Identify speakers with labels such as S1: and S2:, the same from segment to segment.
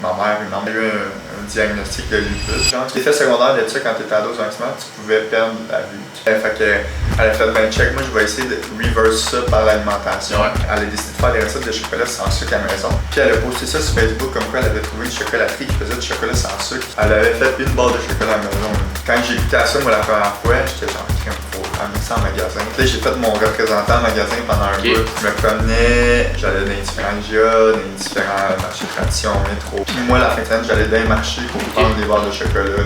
S1: Ma mère a eu un diagnostic de lupus. Genre, l'effet secondaire de ça, quand tu étais ado, tu pouvais perdre la vue. Fait qu'elle a fait ben check, moi je vais essayer de reverse ça par l'alimentation. Ouais. Elle a décidé de faire des recettes de chocolat sans sucre à la maison. Puis elle a posté ça sur Facebook comme quoi elle avait trouvé une chocolaterie qui faisait du chocolat sans sucre. Elle avait fait une barre de chocolat à la maison. Quand j'ai goûté à ça, moi la première fois, j'étais genre faut amener ça en magasin. Puis là, j'ai fait mon représentant en magasin pendant un bout. Je me promenais, j'allais dans les différents IGA, dans les différents marchés de tradition, métro. Puis moi, la fin de semaine, j'allais dans les marchés pour prendre des barres de chocolat.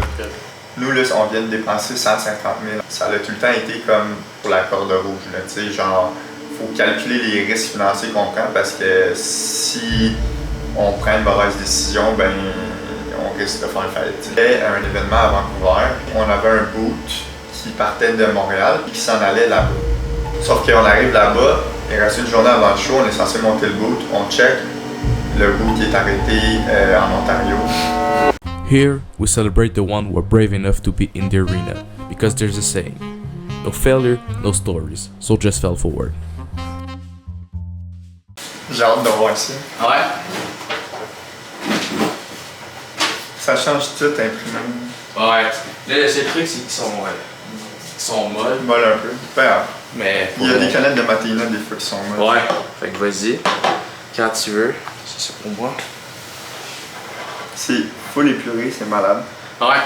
S1: Nous, là, on vient de dépenser 150 000. Ça a tout le temps été comme pour la corde rouge, là, tu sais, genre, faut calculer les risques financiers qu'on prend parce que si on prend une mauvaise décision, ben, on risque de faire une faillite. C'était un événement à Vancouver, on avait un boot qui partait de Montréal et qui s'en allait là-bas. Sauf qu'on arrive là-bas, il reste une journée avant le show, on est censé monter le boot, on check, le boot est arrêté en Ontario.
S2: Here, we celebrate the one who are brave enough to be in the arena, because there's a saying, no failure, no stories, so just fell forward.
S1: J'ai hâte de voir ça.
S3: Ouais.
S1: Ça change tout, imprimé.
S3: Ouais. Là, le seul truc, c'est qu'ils sont molles.
S1: Molle un peu. Ben,
S3: mais
S1: il y a des canettes de Matéina des fois qui sont molles.
S3: Ouais. Fait que vas-y. Quand tu veux. C'est ça pour moi.
S1: C'est full épuré, c'est malade.
S3: Ouais.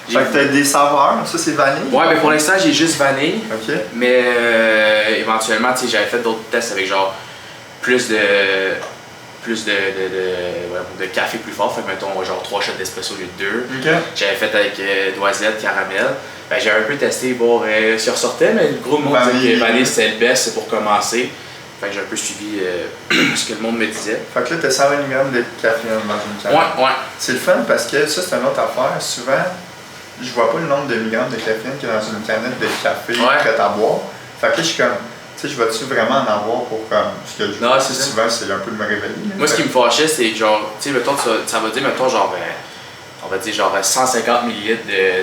S1: Fait que t'as des saveurs, ça c'est vanille?
S3: Ouais, mais pour l'instant j'ai juste vanille.
S1: Ok.
S3: Mais éventuellement, tu sais, j'avais fait d'autres tests avec genre plus de café plus fort. Fait que mettons genre 3 shots d'espresso au lieu de 2.
S1: Ok.
S3: J'avais fait avec noisette, caramel. Ben, j'avais un peu testé voir ce qui ressortait, mais le gros monde disait que vanille c'était le best, c'est pour commencer. Fait que j'ai un peu suivi ce que le monde me disait.
S1: Fait que là, t'as 120 mg de caféine dans une canette.
S3: Ouais.
S1: C'est le fun parce que ça, c'est une autre affaire. Souvent, je vois pas le nombre de milligrammes de caféine qu'il y a dans une canette de café prête à boire. Fait que là, je suis comme, tu sais, je vais-tu vraiment en avoir pour comme. Ce que je
S3: non, c'est
S1: souvent, c'est un peu de me réveiller.
S3: Moi, ce qui me fâchait, c'est que genre, tu sais, mettons, ça va dire, mettons, genre, on va dire genre 150 ml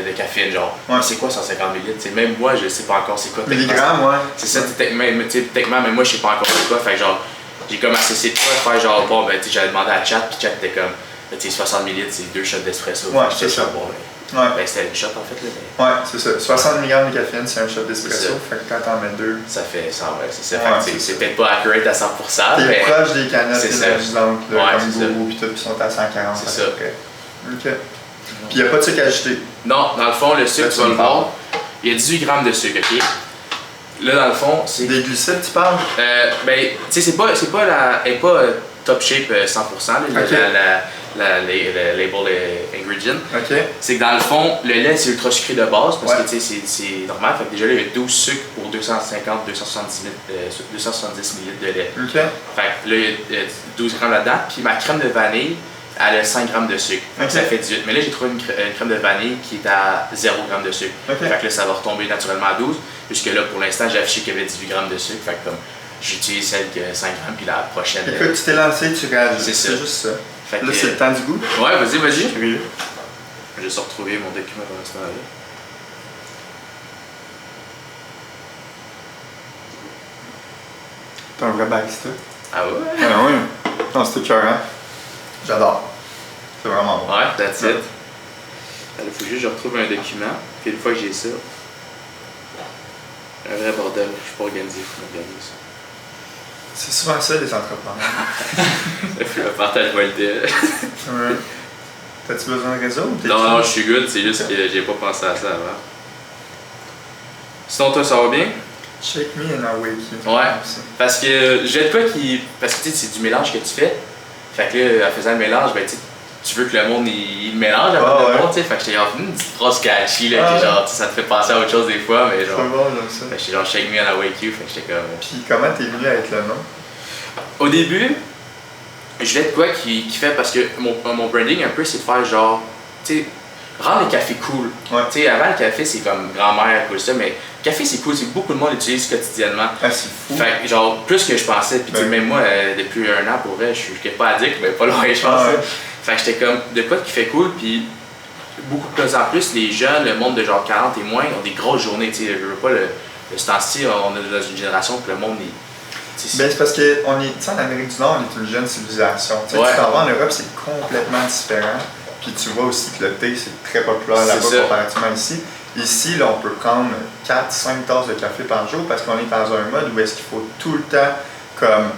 S3: de caféine, genre. Ouais. C'est quoi 150 ml? T'sais, même moi, je sais pas encore c'est quoi.
S1: Milligrammes, ouais.
S3: C'est ça, techniquement, mais moi, je sais pas encore c'est quoi. Fait que genre, j'ai comme associé de quoi, faire genre, bon, ben, tu sais, j'avais demandé à Chat, puis Chat était comme, tu sais, 60 ml, c'est 2 shots d'espresso.
S1: Ouais, c'est ça.
S3: Bon, ben, c'était une shot en fait, là. Mais...
S1: Ouais, c'est ça. 60 mg de caféine, c'est un shot d'espresso. Fait que quand t'en mets 2.
S3: Ça fait 100, ouais, c'est ça. Fait que c'est peut-être pas accurate à 100%.
S1: T'es proche des canettes énergisantes,
S3: là,
S1: comme Gourou, puis tout, qui sont à 140.
S3: C'est ça.
S1: Ok. Puis il n'y a pas de sucre ajouté?
S3: Non, dans le fond, le sucre, tu vas le voir, il y a 18 grammes de sucre, ok? Là, dans le fond, c'est...
S1: Des glucides, tu parles?
S3: Ben, tu sais, c'est pas top shape 100%, la label ingredient.
S1: Ok.
S3: C'est que dans le fond, le lait, c'est ultra sucré de base, parce que, tu sais, c'est normal. Fait que déjà, là, il y a 12 sucres pour 250-270 ml de lait.
S1: Ok.
S3: Fait que là, il y a 12 grammes là-dedans, puis ma crème de vanille, elle a 5 grammes de sucre. Okay. Ça fait 18. Mais là, j'ai trouvé une crème de vanille qui est à 0 g de sucre. Okay. Fait que là, ça va retomber naturellement à 12. Puisque là, pour l'instant, j'ai affiché qu'il y avait 18 g de sucre. Fait que comme j'utilise celle qui a 5 g, puis la prochaine.
S1: Écoute, tu t'es lancé, tu réagis.
S3: C'est
S1: juste ça.
S3: Fait
S1: là, c'est le temps du goût.
S3: Ouais, vas-y.
S1: Je
S3: vais juste retrouver mon document dans ce moment-là.
S1: T'es un vrai barista.
S3: Ah ouais?
S1: Ah oui. Non, c'était cœur, hein? J'adore. C'est vraiment bon.
S3: Ouais, that's it. Il faut juste que je retrouve un document, puis une fois que j'ai ça, un vrai bordel, je suis pas organisé, il faut m'organiser ça.
S1: C'est souvent ça, les entrepreneurs.
S3: Le partage-moi le dé.
S1: Ouais. T'as-tu besoin de réseau?
S3: Non, je suis good, c'est juste que j'ai pas pensé à ça avant. Sinon, toi, ça va bien?
S1: Shake me and I'll wake you.
S3: Ouais, parce que j'ai pas qui. Parce que tu sais, c'est du mélange que tu fais. Fait que là, en faisant le mélange, ben tu veux que le monde il mélange avant le monde, tu sais. Fait que j'étais genre une petite phrase catchy, là, que genre, ça te fait penser à autre chose des fois, mais genre.
S1: C'est bon, j'aime ça.
S3: Fait que j'étais genre Shake me and I'll wake you, fait que j'étais comme.
S1: Puis comment t'es venu avec le nom?
S3: Au début, je voulais de quoi qui fait, parce que mon branding un peu, c'est de faire genre, tu sais, rendre le café cool.
S1: Ouais.
S3: Tu sais, avant le café, c'est comme grand-mère, cool ça, mais le café, c'est cool, c'est que beaucoup de monde l'utilise quotidiennement.
S1: Ah, c'est fou.
S3: Fait que, genre, plus que je pensais, puis même moi, depuis un an, pour vrai, je suis pas addict, mais pas loin, je pense. Fait que j'étais comme, de quoi qui fait cool, puis beaucoup plus en plus, les jeunes, le monde de genre 40 et moins, ont des grosses journées, tu sais, je veux pas ce temps-ci, on est dans une génération que le monde,
S1: Ben, c'est parce que on est, en Amérique du Nord, on est une jeune civilisation. Tu t'en vas en Europe, c'est complètement différent. Puis tu vois aussi que le thé, c'est très populaire là-bas comparativement ici. Ici, là, on peut prendre 4-5 tasses de café par jour parce qu'on est dans un mode où est-ce qu'il faut tout le temps comme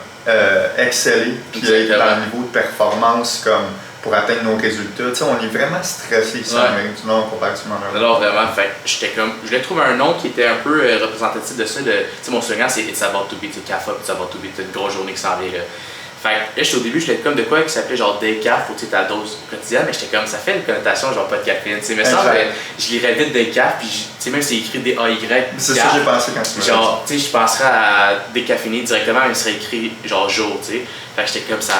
S1: exceller puis être dans un niveau de performance comme pour atteindre nos résultats. Tu sais, on est vraiment stressé ici en Amérique du Nord comparativement à
S3: Alors vraiment, fait, j'étais comme, je voulais trouver un nom qui était un peu représentatif de ça. Tu sais, mon slogan c'est It's about to be, tu sais, CAFA, It's about to be, c'est une grosse journée qui s'en vient là. Fait que là, au début, j'étais comme de quoi qui s'appelait genre décaf pour ta dose quotidienne, mais j'étais comme ça fait une connotation genre pas de caféine. Tu sais, mais ça, je lirais vite décaf, puis tu sais, même si c'est écrit D-A-Y.
S1: C'est ça que j'ai pensé quand tu m'as dit.
S3: Genre, tu sais, je penserais à décaféiner directement, même si ça serait écrit genre jour, tu sais. Fait que j'étais comme ça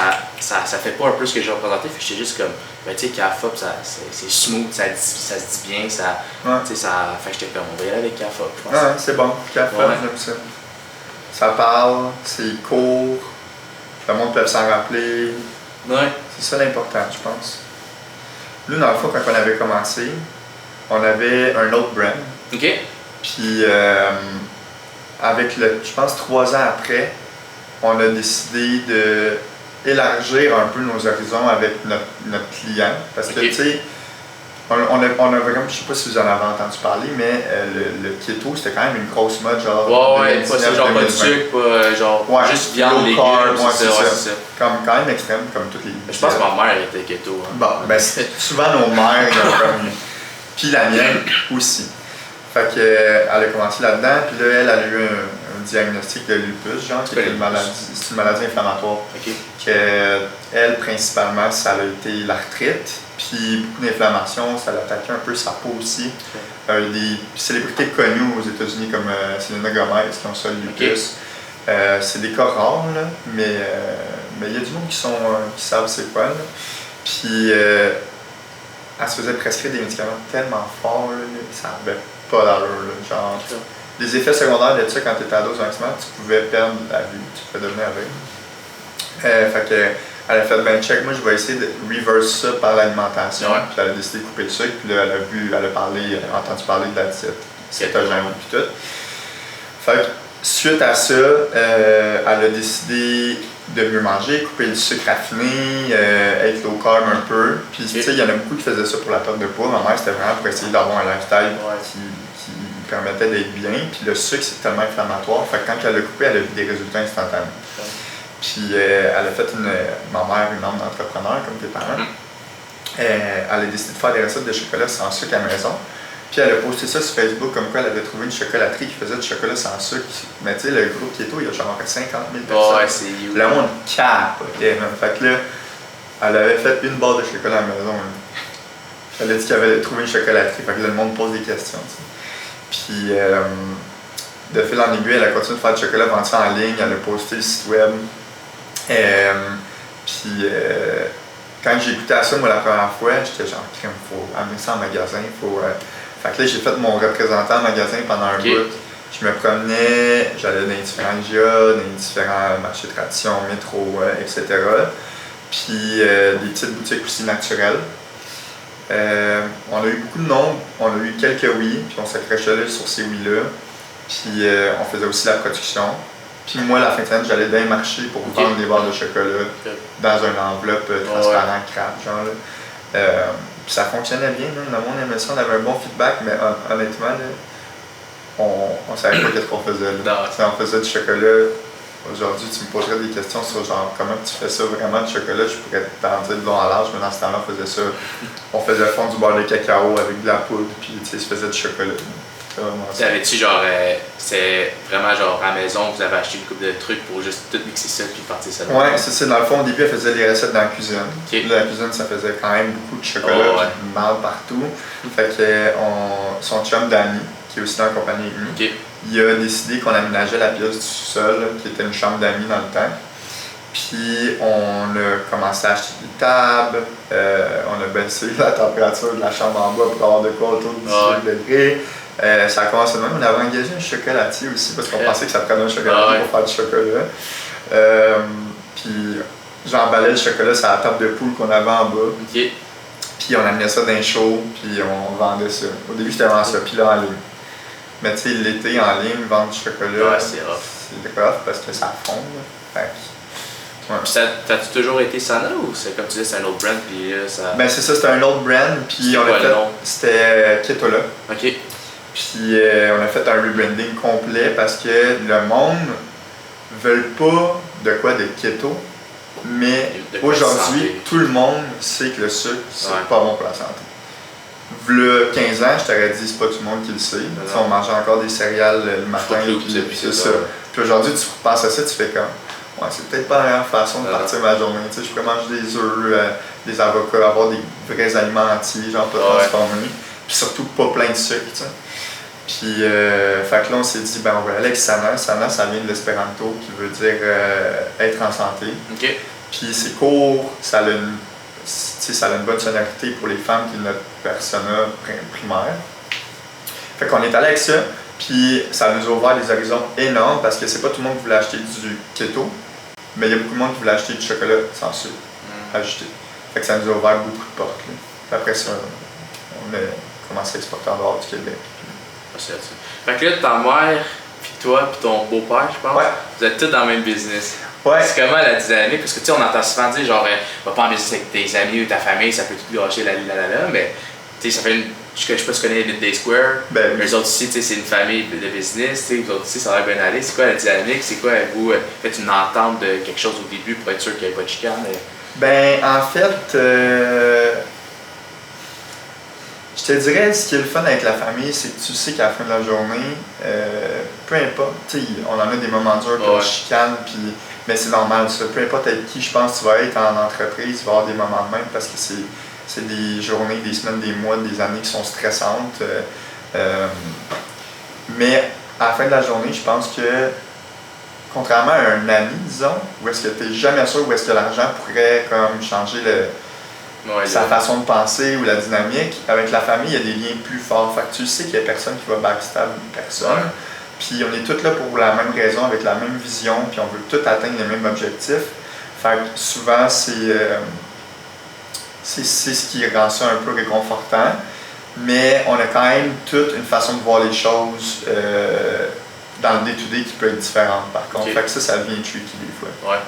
S3: fait pas un peu ce que j'ai représenté, fait que j'étais juste comme, ben tu sais, CAFA, c'est smooth, ça se dit bien, ça. Tu sais, ça. Fait que j'étais comme, on va y aller avec CAFA, je pense.
S1: Ouais, c'est bon, CAFA, j'aime ça. Ça parle, c'est court. Le monde peut s'en rappeler.
S3: Ouais.
S1: C'est ça l'important, je pense. Nous, dans le fond, quand on avait commencé, on avait un autre brand.
S3: OK.
S1: Puis, avec je pense 3 ans après, on a décidé d'élargir un peu nos horizons avec notre client. Parce que, tu sais, on a vraiment, je sais pas si vous en avez entendu parler, mais le keto, c'était quand même une grosse mode, genre.
S3: Ouais, pas ça, genre pas de sucre, pas genre juste viande, légumes, c'est ça.
S1: Quand même extrême, comme toutes les.
S3: Je pense que ma mère était keto. Hein.
S1: Bon, ben, souvent nos mères, comme. Puis la mienne aussi. Fait qu'elle a commencé là-dedans, puis là, elle a eu un diagnostic de lupus, genre, qui est une maladie inflammatoire.
S3: OK.
S1: Elle, principalement, ça a été l'arthrite. Puis beaucoup d'inflammation, ça l'attaquait un peu sa peau aussi. Des célébrités connues aux États-Unis comme Selena Gomez qui ont ça, le lupus. C'est des cas rares, là, mais il y a du monde qui savent c'est quoi. Là. Puis elle se faisait prescrire des médicaments tellement forts, là, ça n'avait pas d'allure. Genre, les effets secondaires de ça, quand tu étais ado maximum, tu pouvais perdre la vue, tu pouvais devenir aveugle. Fait que elle a fait ben check, moi je vais essayer de reverse ça par l'alimentation. Puis elle a décidé de couper le sucre, puis là elle a entendu parler de la diète cétogène puis tout. Fait que suite à ça, elle a décidé de mieux manger, couper le sucre raffiné, être low carb un peu. Puis tu sais, il y en a beaucoup qui faisaient ça pour la perte de poids. Ma mère c'était vraiment pour essayer d'avoir un lifestyle qui permettait d'être bien. Puis le sucre c'est tellement inflammatoire. Fait que quand elle l'a coupé, elle a vu des résultats instantanés. Puis elle a fait ma mère, une âme d'entrepreneur comme tes parents. Elle a décidé de faire des recettes de chocolat sans sucre à la maison. Puis elle a posté ça sur Facebook comme quoi elle avait trouvé une chocolaterie qui faisait du chocolat sans sucre. Mais tu sais, le groupe Keto, il y a genre 50 000 personnes.
S3: Ouais, c'est you.
S1: Le monde capotait, même. Fait que là, elle avait fait une barre de chocolat à la maison. Elle a dit qu'elle avait trouvé une chocolaterie. Fait que là, le monde pose des questions. T'sais. Puis de fil en aiguille, elle a continué de faire du chocolat vendu en ligne. Elle a posté le site web. Puis quand j'ai écouté à ça, moi, la première fois, j'étais genre, il faut amener ça en magasin. Fait que là, j'ai fait mon représentant en magasin pendant un bout. Je me promenais, j'allais dans les différents IGA, dans les différents marchés de tradition, métro, etc. Puis des petites boutiques aussi naturelles. On a eu beaucoup de noms, on a eu quelques oui, puis on s'accrochait sur ces oui-là. Puis on faisait aussi la production. Puis moi, la fin de semaine, j'allais dans les marchés pour vendre des barres de chocolat dans une enveloppe transparente, crap, genre là. Puis ça fonctionnait bien, là. Le monde aimait ça, on avait un bon feedback, mais honnêtement, là, on savait pas qu'est-ce qu'on faisait. Là. On faisait du chocolat. Aujourd'hui, tu me poserais des questions sur genre comment tu fais ça vraiment du chocolat, je pourrais t'en dire de long à large, mais dans ce temps-là, on faisait ça. On faisait fondre du beurre de cacao avec de la poudre, puis tu sais, je faisais du chocolat.
S3: Avais-tu genre, c'est vraiment genre à la maison, vous avez acheté une couple de trucs pour juste tout mixer ça puis partir ça?
S1: Ouais, c'est ça. Dans le fond, au début, elle faisait les recettes dans la cuisine. Là, la cuisine, ça faisait quand même beaucoup de chocolat, mal partout. Fait que son chum Danny, qui est aussi dans la compagnie Uni, il a décidé qu'on aménageait la pièce du sous-sol, qui était une chambre d'amis dans le temps. Puis on a commencé à acheter des tables, on a baissé la température de la chambre en bas pour avoir de quoi autour de 18 degrés. Ça a commencé de même. On avait engagé un chocolatier aussi parce qu'on pensait que ça prenait un chocolatier pour faire du chocolat. Puis j'emballais le chocolat sur la table de poule qu'on avait en bas. Puis on amenait ça dans les shows, puis on vendait ça. Au début, c'était vraiment ça, puis là en ligne. Mais tu sais, l'été en ligne, vendre du chocolat, c'est rough parce que ça fond. Fait
S3: ouais. Puis t'as-tu toujours été Sana ou c'est comme tu disais, c'est un autre brand puis ça...
S1: Ben c'est ça, c'était un autre brand puis on a fait... C'était Ketola.
S3: OK.
S1: Puis on a fait un rebranding complet parce que le monde ne veut pas de quoi de keto, mais aujourd'hui, tout le monde sait que le sucre, c'est pas bon pour la santé. V'là 15 ans, je t'aurais dit, c'est pas tout le monde qui le sait. On mangeait encore des céréales le matin, puis c'est ça. Puis aujourd'hui, tu penses à ça, tu fais comme, ouais, c'est peut-être pas la meilleure façon de partir ma journée. Tu sais, je pourrais manger des œufs, des avocats, avoir des vrais aliments entiers, genre pas transformés. Puis surtout pas plein de sucre, tu sais. Puis, fait que là, on s'est dit, ben, on va aller avec Sana. Sana, ça vient de l'espéranto, qui veut dire être en santé.
S3: Okay.
S1: Puis c'est court, ça a une bonne sonorité pour les femmes qui est notre persona primaire. Fait qu'on est allé avec ça, puis ça nous a ouvert des horizons énormes parce que c'est pas tout le monde qui voulait acheter du keto, mais il y a beaucoup de monde qui voulait acheter du chocolat sans sucre ajouté. Fait que ça nous a ouvert beaucoup de portes. Là. Puis après ça, on a commencé à exporter en dehors du Québec.
S3: Fait que là, ta mère, puis toi, puis ton beau-père, je pense, vous êtes tous dans le même business.
S1: Ouais.
S3: C'est comment la dynamique? Parce que tu sais, on entend souvent dire genre, va pas en business avec tes amis ou ta famille, ça peut tout gâcher la, mais tu sais, ça fait je sais pas si tu connais Day Square,
S1: ben,
S3: eux autres ici, tu sais, c'est une famille de business, tu sais, vous autres ici, ça va bien aller. C'est quoi la dynamique? C'est quoi, vous, faites une entente de quelque chose au début pour être sûr qu'il n'y ait pas de chicane?
S1: Ben, en fait, je te dirais, ce qui est le fun avec la famille, c'est que tu sais qu'à la fin de la journée, peu importe, tu sais, on en a des moments durs comme chicane, puis, mais c'est normal, ça. Peu importe avec qui je pense que tu vas être en entreprise, tu vas avoir des moments de même parce que c'est des journées, des semaines, des mois, des années qui sont stressantes. Mais à la fin de la journée, je pense que, contrairement à un ami, disons, où est-ce que tu n'es jamais sûr où est-ce que l'argent pourrait comme changer sa façon de penser ou la dynamique, avec la famille, il y a des liens plus forts. Fait que tu sais qu'il n'y a personne qui va backstab personne. Ouais. Puis on est tous là pour la même raison, avec la même vision, puis on veut tous atteindre les mêmes objectifs. Fait que souvent, c'est ce qui rend ça un peu réconfortant. Mais on a quand même toute une façon de voir les choses dans le day-to-day qui peut être différente, par contre. Fait que ça devient tricky des fois. Ouais.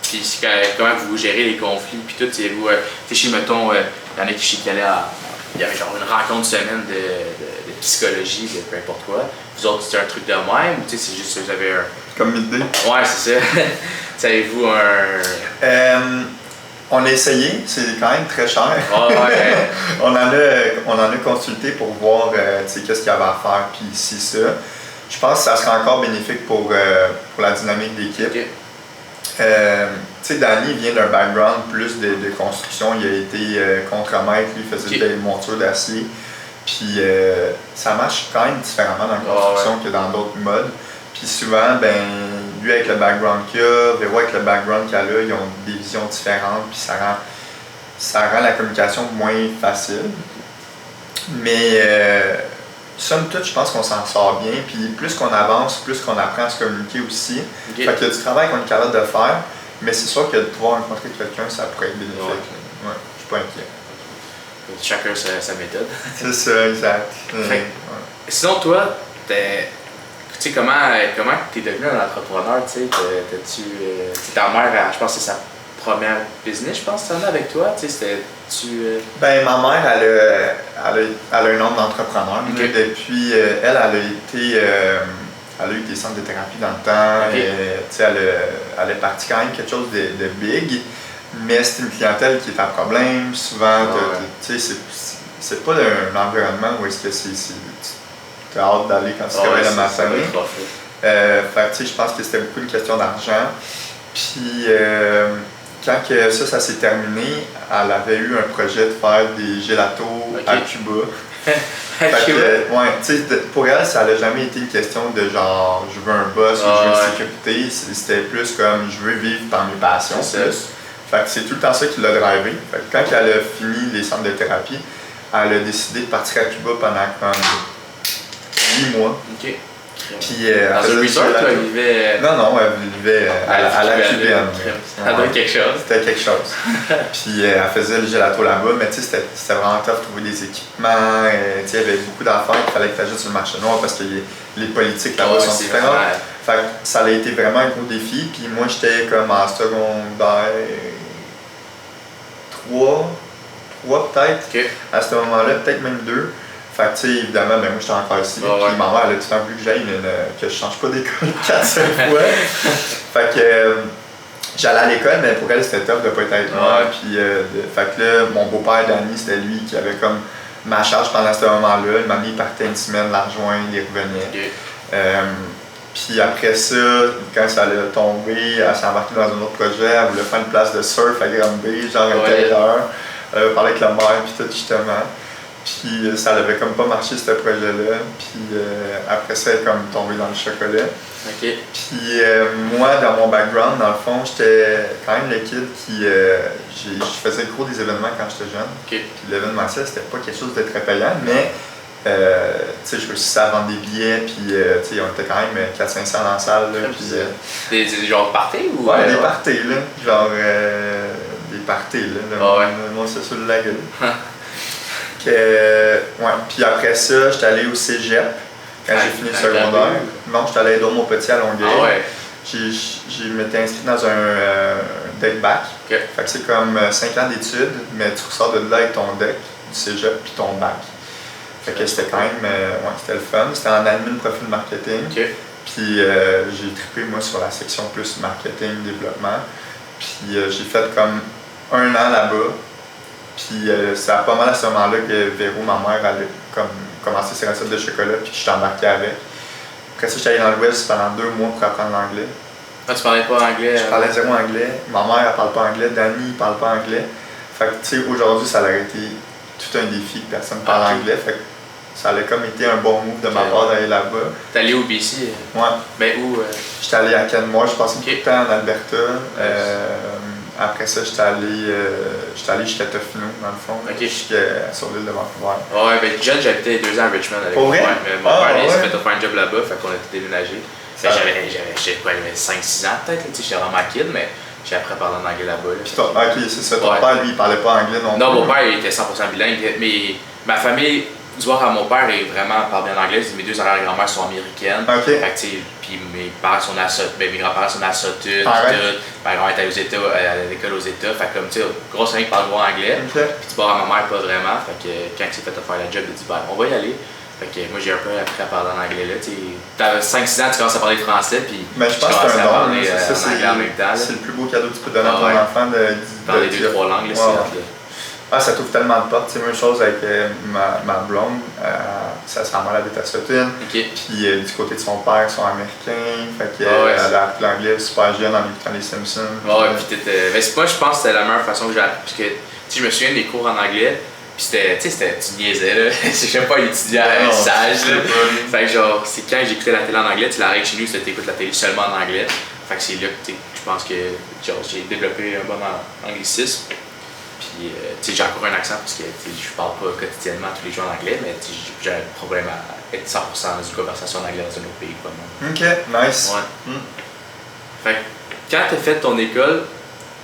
S3: Puis comment vous gérez les conflits, puis tout, vous, chez mettons, il y en a qui allaient il y avait genre une rencontre semaine de psychologie, de peu importe quoi. Vous autres, c'était un truc de même, ou c'est juste que vous avez un...
S1: Comme idée?
S3: Ouais, c'est ça. Avez-vous un...
S1: on a essayé, c'est quand même très cher.
S3: Oh, ouais.
S1: on en a consulté pour voir qu'est-ce qu'il y avait à faire, puis ici, ça. Je pense que ça serait encore bénéfique pour la dynamique d'équipe. Okay. Tu sais, Danny vient d'un background plus de construction. Il a été contremaître, lui, il faisait des montures d'acier. Puis ça marche quand même différemment dans la construction que dans d'autres modes. Puis souvent, ben, lui avec le background qu'il a, Véro avec le background qu'il a là, ils ont des visions différentes. Puis ça rend la communication moins facile. Mais somme toute, je pense qu'on s'en sort bien. Puis plus qu'on avance, plus qu'on apprend à se communiquer aussi. Okay. Fait qu'il y a du travail qu'on est capable de faire. Mais c'est sûr que de pouvoir rencontrer quelqu'un, ça pourrait être bénéfique. Ouais. Je suis pas inquiet.
S3: Chacun sa méthode.
S1: C'est ça, exact.
S3: Sinon, toi, tu sais comment tu es devenu un entrepreneur? Ta mère, je pense que c'est sa première business, je pense, avec toi.
S1: Ben, ma mère, elle a un nombre d'entrepreneurs. Okay. Depuis, elle a eu des centres de thérapie dans le temps. Okay. Elle est partie quand même quelque chose de big. Mais c'est une clientèle qui est à problème. Souvent, c'est pas un environnement où est-ce que tu as hâte d'aller quand tu travailles le matin. Je pense que c'était beaucoup une question d'argent. Puis, quand ça s'est terminé, elle avait eu un projet de faire des gelatos à Cuba. Pour elle, ça n'a jamais été une question de genre je veux un boss ou je veux une sécurité. C'était plus comme je veux vivre par mes passions. Fait que c'est tout le temps ça qui l'a drivé. Fait que quand elle a fini les centres de thérapie, elle a décidé de partir à Cuba pendant comme 8 mois.
S3: Okay.
S1: Puis,
S3: dans un resort, là, il vivait.
S1: Non, elle vivait à la cubaine.
S3: Ça doit être quelque chose.
S1: C'était quelque chose. Puis elle faisait le gelato là-bas, mais tu sais, c'était vraiment tough de trouver des équipements. Tu sais, il y avait beaucoup d'affaires qu'il fallait que tu ajoutes sur le marché noir parce que les politiques là-bas sont différentes. Fait que ça a été vraiment un gros défi. Puis moi, j'étais comme en secondaire 3 peut-être.
S3: Okay.
S1: À ce moment-là, peut-être même 2. Fait que, tu sais, évidemment, ben, moi, j'étais encore ici. Puis ma mère, elle a tout le temps voulu que j'aille, que je change pas d'école 4-5 fois. Fait que j'allais à l'école, mais pour elle, c'était top de pas être avec moi. Puis, fait que là, mon beau-père, Danny, c'était lui qui avait comme ma charge pendant ce moment-là. Il m'a mis, il partait une semaine, la rejoindre, il revenait.
S3: Okay.
S1: Puis après ça, quand ça allait tomber, elle s'est embarquée dans un autre projet. Elle voulait faire une place de surf à Granby, genre intérieur. Elle parlait avec la mère, puis tout, justement. Puis ça n'avait comme pas marché, ce projet-là. Puis après ça, elle est comme tombée dans le chocolat.
S3: Okay.
S1: Puis moi, dans mon background, dans le fond, j'étais quand même le kid qui... je faisais gros des événements quand j'étais jeune.
S3: Okay.
S1: Puis l'événementiel, c'était pas quelque chose de très payant, mais tu sais, je réussissais à vendre des billets, puis tu sais, on était quand même 400-500 dans la salle. Là, puis,
S3: des genres de parties ou?
S1: Ouais, des parties, là. Genre, des parties, là. Moi, c'est sur la gueule. Puis après ça, j'étais allé au cégep quand j'ai fini le secondaire. Non, j'étais allé à Édouard-Montpetit à Longueuil.
S3: Ah ouais.
S1: Je m'étais inscrit dans un deck bac.
S3: Okay. Fait
S1: que c'est comme 5 ans d'études, mais tu ressors de là avec ton deck du cégep puis ton bac. Fait que c'était quand même, c'était le fun. C'était en admin profil marketing.
S3: Okay.
S1: Puis j'ai trippé moi sur la section plus marketing, développement. Puis j'ai fait comme 1 an là-bas. Puis c'est pas mal à ce moment-là que Véro, ma mère, elle a comme commencé ses recettes de chocolat, puis je suis embarqué avec. Après ça, j'étais allé dans l'Ouest pendant 2 mois pour apprendre l'anglais.
S3: Ah, tu parlais pas anglais?
S1: Je parlais zéro anglais. Ma mère, elle parle pas anglais. Danny, il parle pas anglais. Fait que, tu sais, aujourd'hui, ça aurait été tout un défi que personne ne parle anglais. Fait que ça a comme été un bon move de ma part d'aller là-bas.
S3: T'es allé au BC?
S1: Ouais.
S3: Ben où?
S1: J'étais allé à Canmore, j'ai passé beaucoup de temps en Alberta. Après ça, j'étais allé jusqu'à Tofino, dans le fond, sur l'île de Vancouver.
S3: Ouais, ben jeune, j'habitais 2 ans à Richmond avec mon père. Mais mon père, il s'est fait offrir un job là-bas, fait qu'on a tout déménagé. J'avais 5-6 ans peut-être, j'étais vraiment kid, mais j'ai appris à parler en anglais là-bas.
S1: Ok, c'est ça. Ton père, lui, il parlait pas anglais non plus?
S3: Non, mon père, il était 100% bilingue, mais ma famille, du voir à mon père, il parle bien anglais. Mes 2 arrière-grand-mères sont américaines.
S1: Okay.
S3: Fait que, puis mes parents sont mes grands-parents sont à Sutton. Ma grand-mère était à l'école aux États. Fait que, comme tu sais, grosse famille qui parle gros anglais.
S1: Okay.
S3: Puis tu vois à ma mère, pas vraiment. Fait que quand il s'est fait faire la job, il a dit, ben, on va y aller. Fait que moi, j'ai un peu appris à parler en anglais là. T'as 5-6 ans, tu commences à parler français, puis
S1: mais je pense que c'est un don, anglais en
S3: même temps.
S1: C'est le plus beau cadeau que tu peux donner à ton enfant de
S3: parler 2-3 langues.
S1: Ça t'ouvre tellement de portes. C'est la même chose avec ma blonde. Sa mère habite à Sutton.
S3: Okay.
S1: Puis du côté de son père, ils sont américains. Fait que elle a appris l'anglais super jeune en écoutant les Simpsons.
S3: Puis moi, je pense que c'était la meilleure façon que j'ai appris. Parce que je me souviens des cours en anglais. Puis tu niaisais, là. Je sais pas, un étudiant sage, là. Fait que genre, c'est quand j'écoutais la télé en anglais, tu la règle chez nous, c'est que t'écoutes la télé seulement en anglais. Fait que c'est là que je pense que j'ai développé un bon anglicisme. Puis, j'ai encore un accent parce que je parle pas quotidiennement tous les jours en anglais, mais j'ai un problème à être 100% dans une conversation en anglais dans un autre pays. Quoi,
S1: ok, nice.
S3: Ouais. Fait que, quand t'as fait ton école,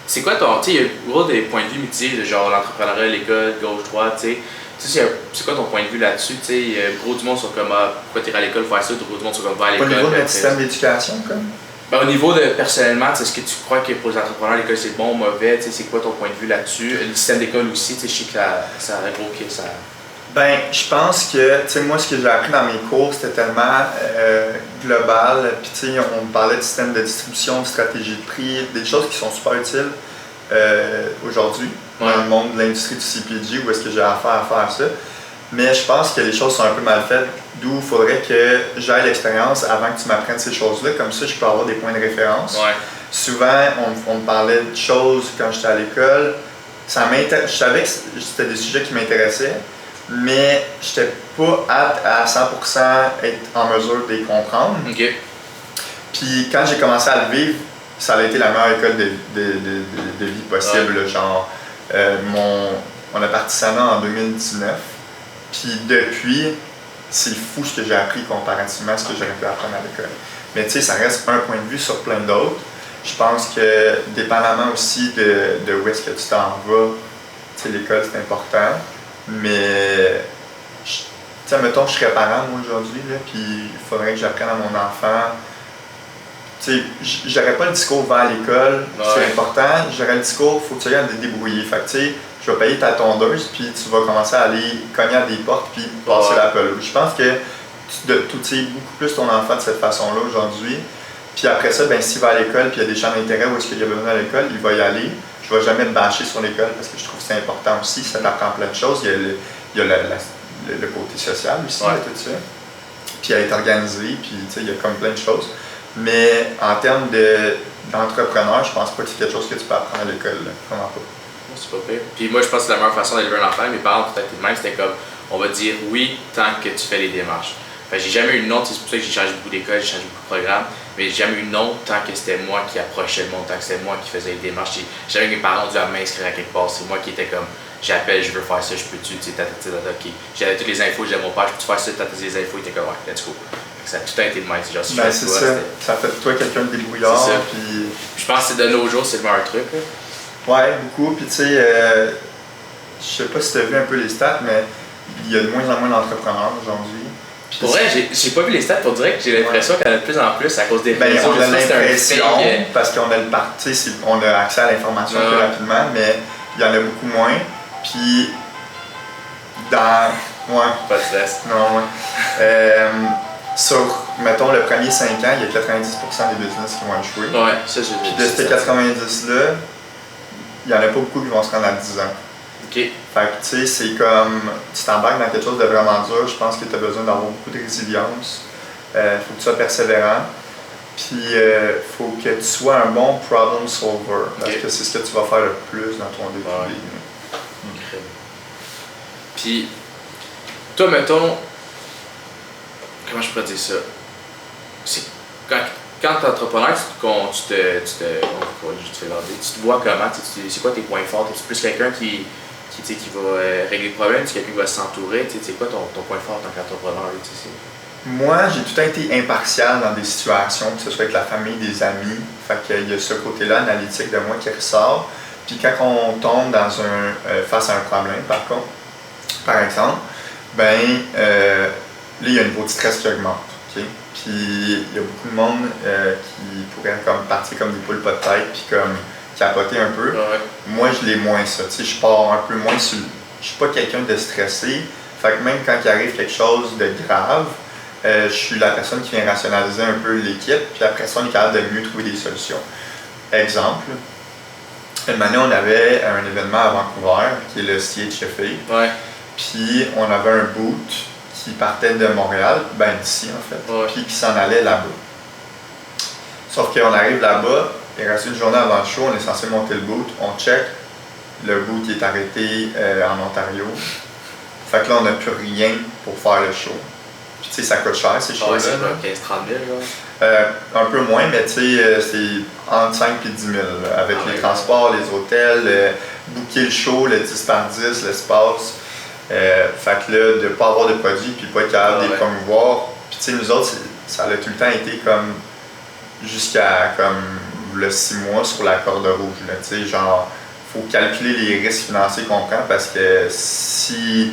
S3: c'est quoi ton. Tu sais, il y a gros des points de vue mitigés, genre l'entrepreneuriat, l'école, gauche-droite, tu sais. C'est quoi ton point de vue là-dessus? Tu sais, gros du monde sont comme, pourquoi t'es à l'école, faire ça, gros du monde sont comme, va à l'école.
S1: Au niveau de notre système d'éducation, comme?
S3: Ben, au niveau de personnellement, est-ce que tu crois que pour les entrepreneurs, l'école c'est bon, mauvais? C'est quoi ton point de vue là-dessus? Le système d'école aussi, je sais que ça a gros que ça.
S1: Ben, je pense que, tu sais, moi, ce que j'ai appris dans mes cours, c'était tellement global. Puis, tu sais, on me parlait de système de distribution, de stratégie de prix, des choses qui sont super utiles aujourd'hui dans le monde de l'industrie du CPG, où est-ce que j'ai affaire à faire ça. Mais je pense que les choses sont un peu mal faites, d'où il faudrait que j'aie l'expérience avant que tu m'apprennes ces choses-là. Comme ça, je peux avoir des points de référence.
S3: Ouais.
S1: Souvent, on me parlait de choses quand j'étais à l'école. Je savais que c'était des sujets qui m'intéressaient, mais je n'étais pas apte à 100% être en mesure de les comprendre.
S3: Okay.
S1: Puis quand j'ai commencé à le vivre, ça a été la meilleure école de vie possible. Ouais. Genre, on a parti ça en 2019. Puis depuis, c'est fou ce que j'ai appris comparativement à ce que j'aurais pu apprendre à l'école. Mais tu sais, ça reste un point de vue sur plein d'autres. Je pense que, dépendamment aussi de où est-ce que tu t'en vas, tu sais, l'école c'est important, mais, tu sais, mettons, je serais parent, moi, aujourd'hui, puis il faudrait que j'apprenne à mon enfant. Tu sais, j'aurais pas le discours va à l'école, c'est important, j'aurais le discours, faut que tu ailles te débrouiller. Fait que, tu sais, tu vas payer ta tondeuse, puis tu vas commencer à aller cogner à des portes, puis passer la pelouse. Je pense que tu sais beaucoup plus ton enfant de cette façon-là aujourd'hui. Puis après ça, ben, s'il va à l'école, puis il y a des champs d'intérêt où est-ce qu'il y a besoin à l'école, il va y aller. Je ne vais jamais me bâcher sur l'école parce que je trouve que c'est important aussi, ça t'apprend plein de choses. Il y a le côté social aussi, tout ça. Puis à être organisé, puis tu sais, il y a comme plein de choses. Mais en termes d'entrepreneur, je pense pas que c'est quelque chose que tu peux apprendre à l'école, vraiment pas.
S3: C'est pas pire. Puis moi, je pense que c'est la meilleure façon d'élever un enfant. Mes parents, peut-être de même, c'était comme, on va dire oui tant que tu fais les démarches. Fait que j'ai jamais eu de nom, c'est pour ça que j'ai changé beaucoup d'école, j'ai changé beaucoup de programmes, mais j'ai jamais eu de nom tant que c'était moi qui approchais le monde, tant que c'était moi qui faisais les démarches. Jamais mes parents ont dû m'inscrire à quelque part, c'est moi qui étais comme, j'appelle, je veux faire ça, je peux-tu, tu sais, ok. J'avais toutes les infos, je disais à mon père, je peux-tu faire ça, t'as les infos, il était comme, ouais, let's go. Ça a tout été de même, c'est genre, si je fais
S1: c'est
S3: quoi,
S1: ça fait de toi quelqu'un de débrouillard.
S3: C'est ça.
S1: Puis
S3: je pense que de nos jours, c'est le meilleur truc. Là.
S1: Ouais, beaucoup. Puis tu sais, je sais pas si tu as vu un peu les stats, mais il y a de moins en moins d'entrepreneurs aujourd'hui.
S3: Pour vrai, j'ai pas vu les stats, on dirait que j'ai l'impression qu'il y en a de plus en plus à cause des réseaux.
S1: On a l'impression, parce qu'on a le parti, on a accès à l'information plus rapidement, mais il y en a beaucoup moins. Puis,
S3: Pas de stress.
S1: Non, sur, mettons, le premier 5 ans, il y a 90% des business qui vont échouer.
S3: Ouais, ça j'ai vu.
S1: Puis de ces 90-là, il y en a pas beaucoup qui vont se rendre à 10 ans.
S3: OK.
S1: Fait que tu sais, c'est comme, tu t'embarques dans quelque chose de vraiment dur, je pense que tu as besoin d'avoir beaucoup de résilience. Faut que tu sois persévérant. Puis faut que tu sois un bon problem solver, parce que c'est ce que tu vas faire le plus dans ton day-to-day.
S3: Puis, toi, mettons, comment je pourrais dire ça? C'est quand tu es entrepreneur, tu te vois comment? C'est quoi tes points forts? Es-tu plus quelqu'un qui va régler le problème? Es-tu quelqu'un qui va s'entourer? C'est quoi ton point fort en tant qu'entrepreneur?
S1: Moi, j'ai tout le temps été impartial dans des situations, que ce soit avec la famille, des amis. Fait qu'il y a ce côté-là analytique de moi qui ressort. Puis quand on tombe face à un problème, par exemple, ben là, il y a un niveau de stress qui augmente. Okay? Puis il y a beaucoup de monde qui pourrait comme partir comme des poules pas de tête, puis comme capoter un peu. Moi, je l'ai moins ça. Je pars un peu moins sur. Je suis pas quelqu'un de stressé. Fait que même quand il arrive quelque chose de grave, je suis la personne qui vient rationaliser un peu l'équipe, puis après ça, on est capable de mieux trouver des solutions. Exemple, une année, on avait un événement à Vancouver, qui est le CHFA. Puis on avait un boot qui partait de Montréal, d'ici en fait, puis qui s'en allait là-bas. Sauf qu'on arrive là-bas, il reste une journée avant le show, on est censé monter le boot, on check, le boot est arrêté en Ontario. Fait que là, on n'a plus rien pour faire le show. Puis tu sais, ça coûte cher ces choses-là.
S3: C'est 15-30 000,
S1: un peu moins, mais tu sais, c'est entre 5 et 10 000, là, avec les transports, les hôtels, booker le show, le 10 par 10, l'espace. Fait que là, de ne pas avoir de produits puis pas être capable de les promouvoir. Puis tu sais, nous autres, ça a tout le temps été comme jusqu'à comme le 6 mois sur la corde rouge. Tu sais, genre, faut calculer les risques financiers qu'on prend parce que si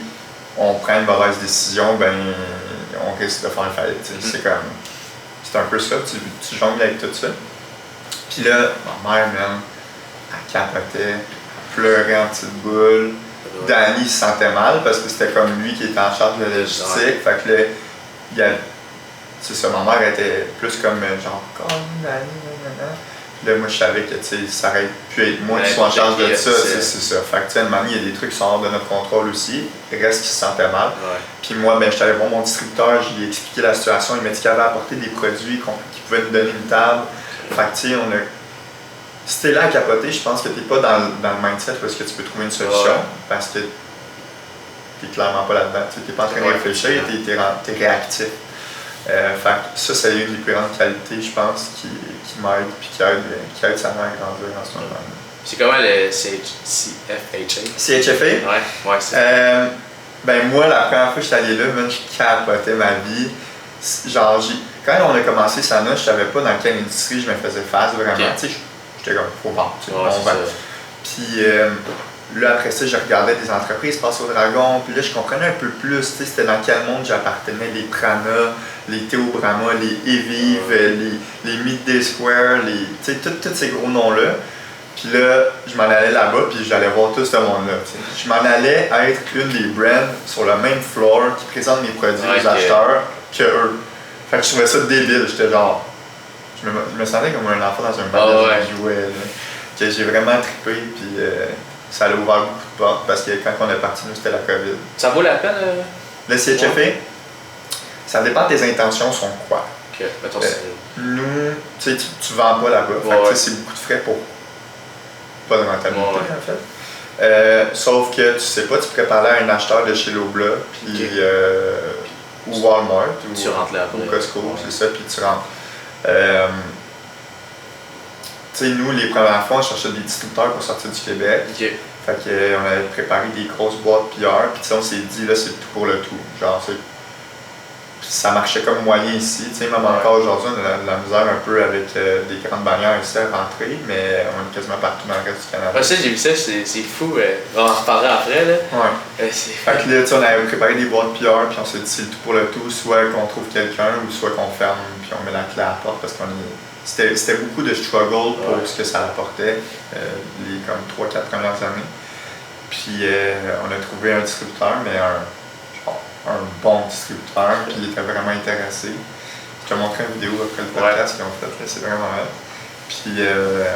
S1: on prend une mauvaise décision, ben on risque de faire une faillite. C'est un peu ça, tu jongles avec tout ça. Puis là, ma mère, même, elle capotait, elle pleurait en petite boule. Danny se sentait mal parce que c'était comme lui qui était en charge de la logistique. Fait que là, c'est ça, ma mère était plus comme genre, comme Danny, nanana. Là, moi, je savais que ça aurait pu être moi qui sois en charge de ça. C'est ça. Fait que, à un moment donné, il y a des trucs qui sont hors de notre contrôle aussi. Il reste qui se sentait mal. Puis moi, je suis allé voir mon distributeur, je lui ai expliqué la situation. Il m'a dit qu'il avait apporté des produits qui pouvaient nous donner une table. Fait que, tu sais, si t'es là à capoter, je pense que t'es pas dans le mindset où est-ce que tu peux trouver une solution. Parce que t'es clairement pas là-dedans. T'es pas en train de réfléchir, t'es réactif. Fait que ça, c'est une des plus grandes qualités, je pense, qui m'aide et qui aide sa mère à grandir en ce moment.
S3: C'est comment le CHFA?
S1: CHFA?
S3: Ouais, c'est
S1: Ben moi, la première fois que je suis allé là, man, je capotais ma vie. Genre, quand on a commencé Sana, je savais pas dans quelle industrie je me faisais face vraiment.
S3: Okay.
S1: Tu sais, j'étais comme, faut vendre, tu sais,
S3: Ouais,
S1: on vend. Puis là, après ça, je regardais des entreprises passer au Dragon, puis là, je comprenais un peu plus, tu sais, c'était dans quel monde j'appartenais, les Prana, les Théo Brahma, les Evive, les Midday Square, tu sais, tous ces gros noms-là. Puis là, je m'en allais là-bas, puis j'allais voir tout ce monde-là. T'sais. Je m'en allais être une des brands sur le même floor qui présente mes produits aux acheteurs que eux. Fait que je trouvais ça débile. J'étais genre. Je me sentais comme un enfant dans un magasin de jouets. Là, que j'ai vraiment trippé, puis ça a ouvert beaucoup de portes parce que quand on est parti, nous, c'était la COVID.
S3: Ça vaut la peine?
S1: Le CHFA, ça dépend de tes intentions sont quoi.
S3: Ok, mettons
S1: nous, tu sais, tu vends pas là-bas. Fait que c'est beaucoup de frais pour pas de rentabilité en fait. Sauf que tu sais pas, tu pourrais parler à un acheteur de chez Lobla, puis ou Walmart, ou Costco, c'est ça, puis tu rentres. Tu sais, nous, les premières fois, on cherchait des distributeurs pour sortir du Québec. Fait qu'on avait préparé des grosses boîtes PR, puis on s'est dit, là, c'est tout pour le tout. Genre, ça marchait comme moyen ici, tu sais, même encore aujourd'hui, on a de la misère un peu avec des grandes bannières ici à rentrer, mais on est quasiment partout dans le reste du Canada.
S3: Ouais, ça, j'ai vu ça, c'est fou, on en reparlera après, là.
S1: Ouais. Fait que là, tu sais, on avait préparé des boîtes PR, puis on s'est dit, c'est tout pour le tout, soit qu'on trouve quelqu'un, ou soit qu'on ferme, puis on met la clé à la porte, parce qu'on c'était beaucoup de struggle pour ce que ça apportait, les comme 3-4 premières années. Puis on a trouvé un distributeur, mais un bon distributeur, puis il était vraiment intéressé. Je t'ai montré une vidéo après le podcast qu'ils ont fait, là, c'est vraiment mal. Puis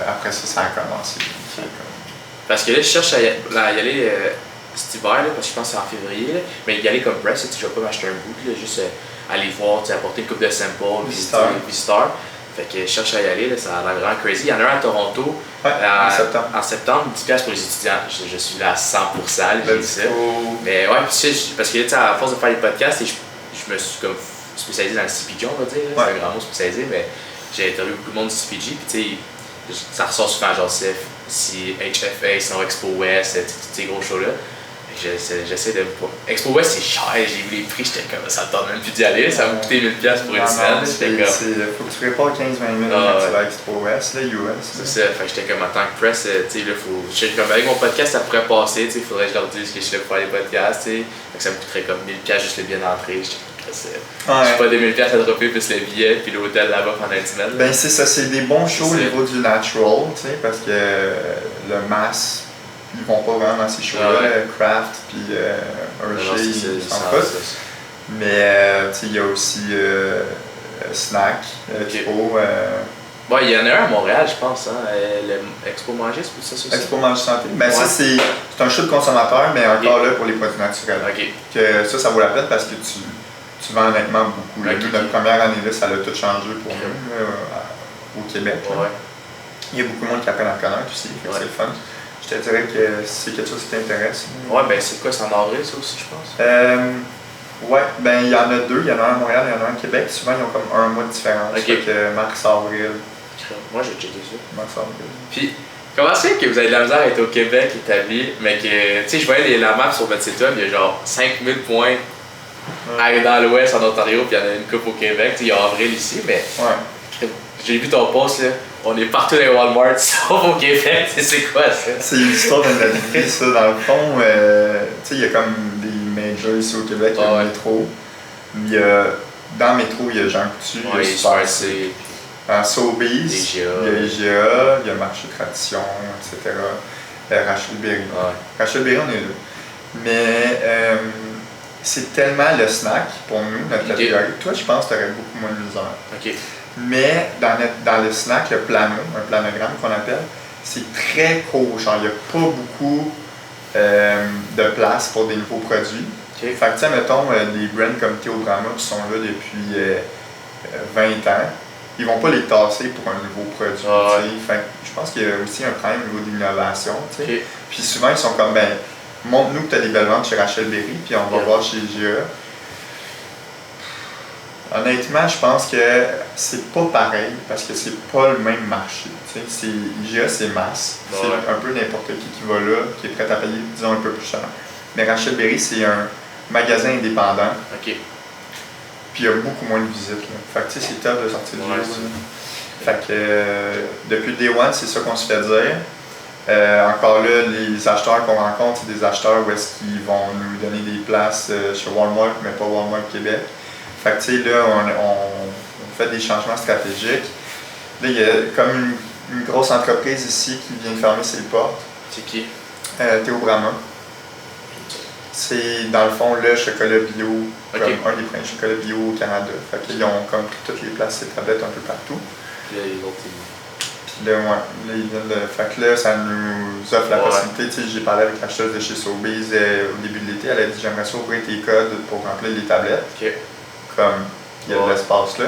S1: après ça a commencé.
S3: Parce que là, je cherche à y aller cet hiver, là, parce que je pense que c'est en février, là, mais y aller comme press, tu ne vas pas m'acheter un boot, là, juste aller voir, apporter une coupe de samples, visiteur. Fait que je cherche à y aller, là, ça a l'air vraiment crazy. Il y en a un à Toronto en septembre, 10$ pour les étudiants. Je suis là à 100%, j'ai dit ça. Mais ouais, parce que à force de faire des podcasts, je me suis comme spécialisé dans le CPG, on va dire. C'est un grand mot spécialisé, mais j'ai interviewé beaucoup de monde du CPG. Puis tu sais, ça ressort souvent, genre si HFA, sinon Expo West, tous ces gros shows-là. J'essaie de. Expo West, c'est cher, j'ai vu les prix, j'étais comme ça me tente même plus d'y aller, ça m'a coûté 1000$ pour une semaine.
S1: Faut que tu prépares 15-20 minutes quand tu vas à Expo West, là, US.
S3: C'est ça, fait que j'étais comme en tant que press, tu sais, là, comme avec mon podcast, ça pourrait passer, tu sais, faudrait que je leur dise que je suis là pour faire des podcasts, tu sais. Fait que ça me coûterait comme 1000$ juste le billet d'entrée. J'ai pas 2000$ à dropper plus le billet, puis l'hôtel là-bas pendant une semaine.
S1: Ben, c'est ça, c'est des bons shows au niveau du natural, tu sais, parce que le mass. Ils vont pas vraiment dans ces shows-là, Kraft puis Hershey, ils s'en foutent. Mais il y a aussi Snack, Expo.
S3: Il y en a un à Montréal, je pense, hein, l'Expo Manger, c'est ça?
S1: Expo Manger Santé. Ben ça, c'est un show de consommateur, mais encore là pour les produits naturels. Que ça vaut la peine parce que tu vends honnêtement beaucoup. Nous, notre première année là, ça a tout changé pour nous au Québec. Il y a beaucoup de monde qui apprennent à connaître aussi, c'est le fun. Je te dirais que c'est quelque chose qui t'intéresse.
S3: Ouais, ben c'est quoi, c'est en avril ça aussi, je pense?
S1: Ouais, ben il y en a deux, il y en a un à Montréal, il y en a un à Québec. Souvent, ils ont comme un mois de différence. Fait que mars-avril.
S3: Moi, j'ai checké ça.
S1: Mars-avril.
S3: Puis, comment c'est que vous avez de la misère à être au Québec établi, mais que, tu sais, je voyais la map sur votre site web, il y a genre 5000 points dans l'ouest en Ontario, puis il y en a une coupe au Québec. Il y a avril ici, mais j'ai vu ton post là. On est partout dans les Walmart, sauf au Québec, c'est quoi ça?
S1: C'est l'histoire de notre vie, ça. Dans le fond, tu sais, il y a comme des majors ici au Québec, il y a le métro. Dans le métro, il y a Jean Coutu, il y a Super C. En Sobeys, il y a IGA, il y a Marché Tradition, etc. Rachel Berry. Rachel Berry, on est là. Mais c'est tellement le snack pour nous, notre catégorie. Toi, je pense que tu aurais beaucoup moins de misère. Mais dans le snack, le plano, un planogramme qu'on appelle, c'est très court. Genre, il n'y a pas beaucoup de place pour des nouveaux produits. Fait que, tu sais, mettons, des brands comme Théo Brahma qui sont là depuis 20 ans, ils vont pas les tasser pour un nouveau produit. Fait que je pense qu'il y a aussi un problème au niveau d'innovation. Puis souvent, ils sont comme, ben, montre-nous que tu as des belles ventes chez Rachel Berry, puis on va voir chez IGA. Honnêtement, je pense que c'est pas pareil parce que c'est pas le même marché. IGA, c'est masse. C'est un peu n'importe qui va là, qui est prêt à payer, disons, un peu plus cher. Mais Rachel Berry, c'est magasin indépendant.
S3: OK.
S1: Puis il y a beaucoup moins de visites. Là. Fait que tu sais, c'est top de sortir du lot. Fait que depuis Day One, c'est ça qu'on se fait dire. Encore là, les acheteurs qu'on rencontre, c'est des acheteurs où est-ce qu'ils vont nous donner des places chez Walmart, mais pas Walmart Québec. Fait que tu sais, là, on fait des changements stratégiques. Là, il y a comme une grosse entreprise ici qui vient de fermer ses portes.
S3: C'est qui?
S1: Théo Brahma. C'est dans le fond le chocolat bio, comme un des premiers chocolats bio au Canada. Fait qu'ils ont comme pris toutes les places et tablettes un peu partout.
S3: Puis là, les autres,
S1: Puis là, là, ils viennent de. Fait que là, ça nous offre la possibilité. Tu sais, j'ai parlé avec l'acheteuse de chez Sobeys au début de l'été. Elle a dit j'aimerais ça ouvrir tes codes pour remplir les tablettes. Comme il y a de l'espace là.